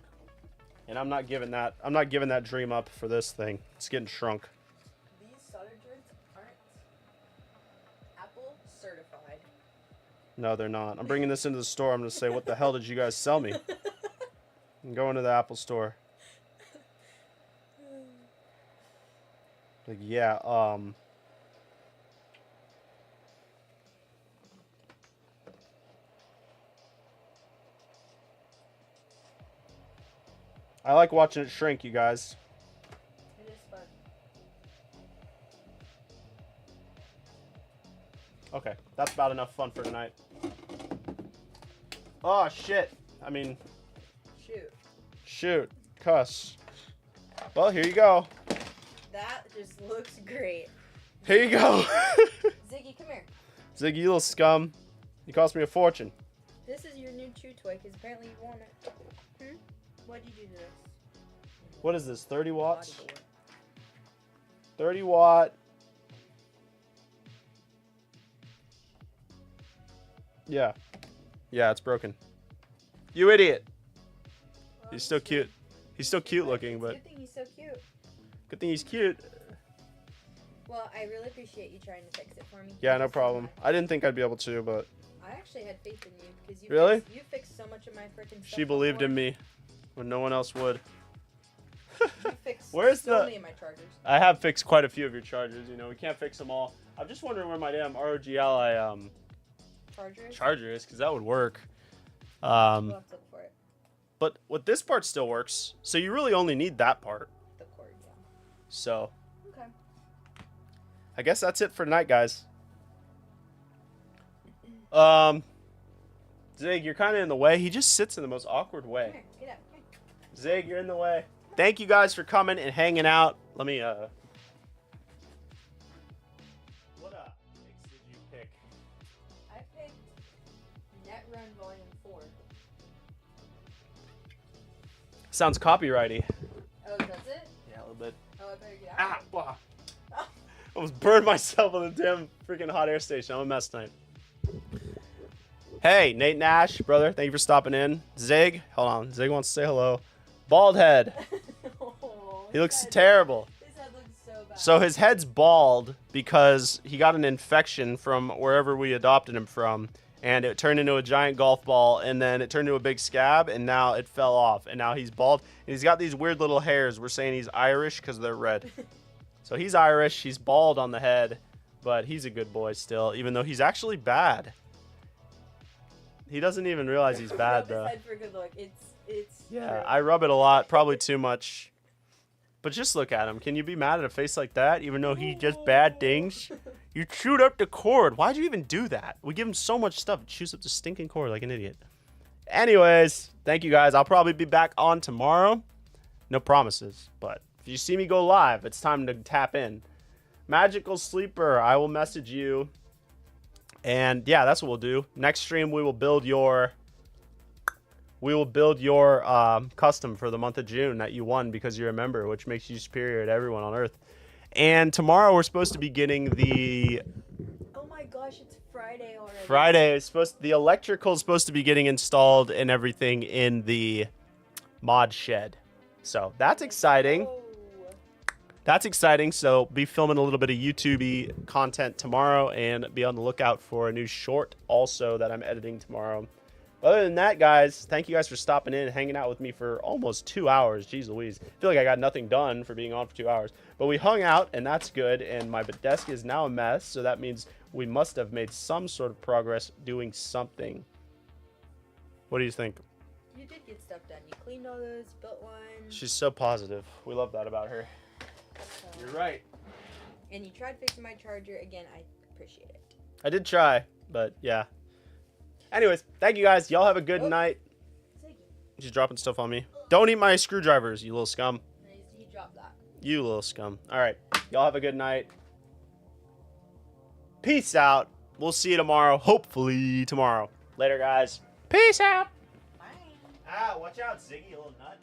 A: And I'm not giving that dream up for this thing. It's getting shrunk.
B: These solder joints aren't Apple certified.
A: No, they're not. I'm bringing this into the store. I'm going to say, what the hell did you guys sell me? I'm going to the Apple store. Like, yeah, I like watching it shrink, you guys.
B: It is fun.
A: That's about enough fun for tonight. Oh, shit. I mean... Shoot. Cuss. Well, here you go.
B: That just looks great.
A: Here you go.
B: Ziggy, come here.
A: Ziggy, you little scum. You cost me a fortune.
B: This is your new chew toy, because apparently you want it. What did you do to this?
A: What is this, 30 watts?
B: Bodyboard.
A: 30 watt. Yeah. Yeah, it's broken. You idiot.
B: Well,
A: He's still cute. He's still cute looking, but...
B: Good thing he's so cute.
A: Good thing he's cute.
B: Well, I really appreciate you trying to fix it for me.
A: Yeah, no problem. I didn't think I'd be able to, but...
B: I actually had faith in you, because you
A: Really?
B: you fixed so much of my freaking stuff.
A: She believed in me when no one else would.
B: You fixed
A: Where's
B: so
A: the...
B: many of my chargers.
A: I have fixed quite a few of your chargers, you know. We can't fix them all. I'm just wondering where my damn ROG Ally charger is, because that would work.
B: We'll have to look for it.
A: But with this part still works, so you really only need that part.
B: The cord, yeah.
A: So,
B: Okay.
A: I guess that's it for tonight, guys. Zig, you're kind of in the way. He just sits in the most awkward way.
B: Come here, get up. Come here.
A: Zig, you're in the way. Thank you guys for coming and hanging out. Let me, What mix did you pick?
B: I picked Netrun Volume 4.
A: Sounds copyrighty.
B: Oh, does it?
A: Yeah, a little bit.
B: Oh, I better get out.
A: Ah, blah. Almost burned myself on the damn freaking hot air station. I'm a mess tonight. Hey, Nate Nash, brother. Thank you for stopping in. Zig, hold on. Zig wants to say hello. Bald head.
B: Oh,
A: He looks terrible.
B: His head looks so bad.
A: So his head's bald because he got an infection from wherever we adopted him from, and it turned into a giant golf ball, and then it turned into a big scab, and now it fell off, and now he's bald. And he's got these weird little hairs. We're saying he's Irish because they're red. So he's Irish. He's bald on the head, but he's a good boy still, even though he's actually bad. He doesn't even realize he's bad, though.
B: Rub his head for a good look. It's
A: Yeah,
B: true.
A: I rub it a lot, probably too much. But just look at him. Can you be mad at a face like that, even though he does bad things? You chewed up the cord. Why'd you even do that? We give him so much stuff. He chews up the stinking cord like an idiot. Anyways, thank you guys. I'll probably be back on tomorrow. No promises, but if you see me go live, it's time to tap in. Magical Sleeper, I will message you. And yeah, that's what we'll do. Next stream, we will build your custom for the month of June that you won because you're a member, which makes you superior to everyone on Earth. And tomorrow we're supposed to be getting the...
B: Oh my gosh, it's Friday already.
A: Friday is the electrical is supposed to be getting installed and everything in the mod shed. So that's exciting.
B: Oh.
A: That's exciting. So be filming a little bit of YouTube-y content tomorrow and be on the lookout for a new short also that I'm editing tomorrow. Other than that, guys, thank you guys for stopping in and hanging out with me for almost 2 hours. Jeez Louise. I feel like I got nothing done for being on for 2 hours. But we hung out, and that's good. And my desk is now a mess, so that means we must have made some sort of progress doing something. What do you think?
B: You did get stuff done. You cleaned all those, built one.
A: She's so positive. We love that about her. You're right.
B: And you tried fixing my charger. Again, I appreciate it.
A: I did try, but yeah. Anyways, thank you guys. Y'all have a good night. She's dropping stuff on me. Don't eat my screwdrivers, you little scum.
B: He dropped that.
A: You little scum. All right. Y'all have a good night. Peace out. We'll see you tomorrow. Hopefully tomorrow. Later, guys. Peace out.
B: Bye.
A: Ah, watch out, Ziggy, you little nut.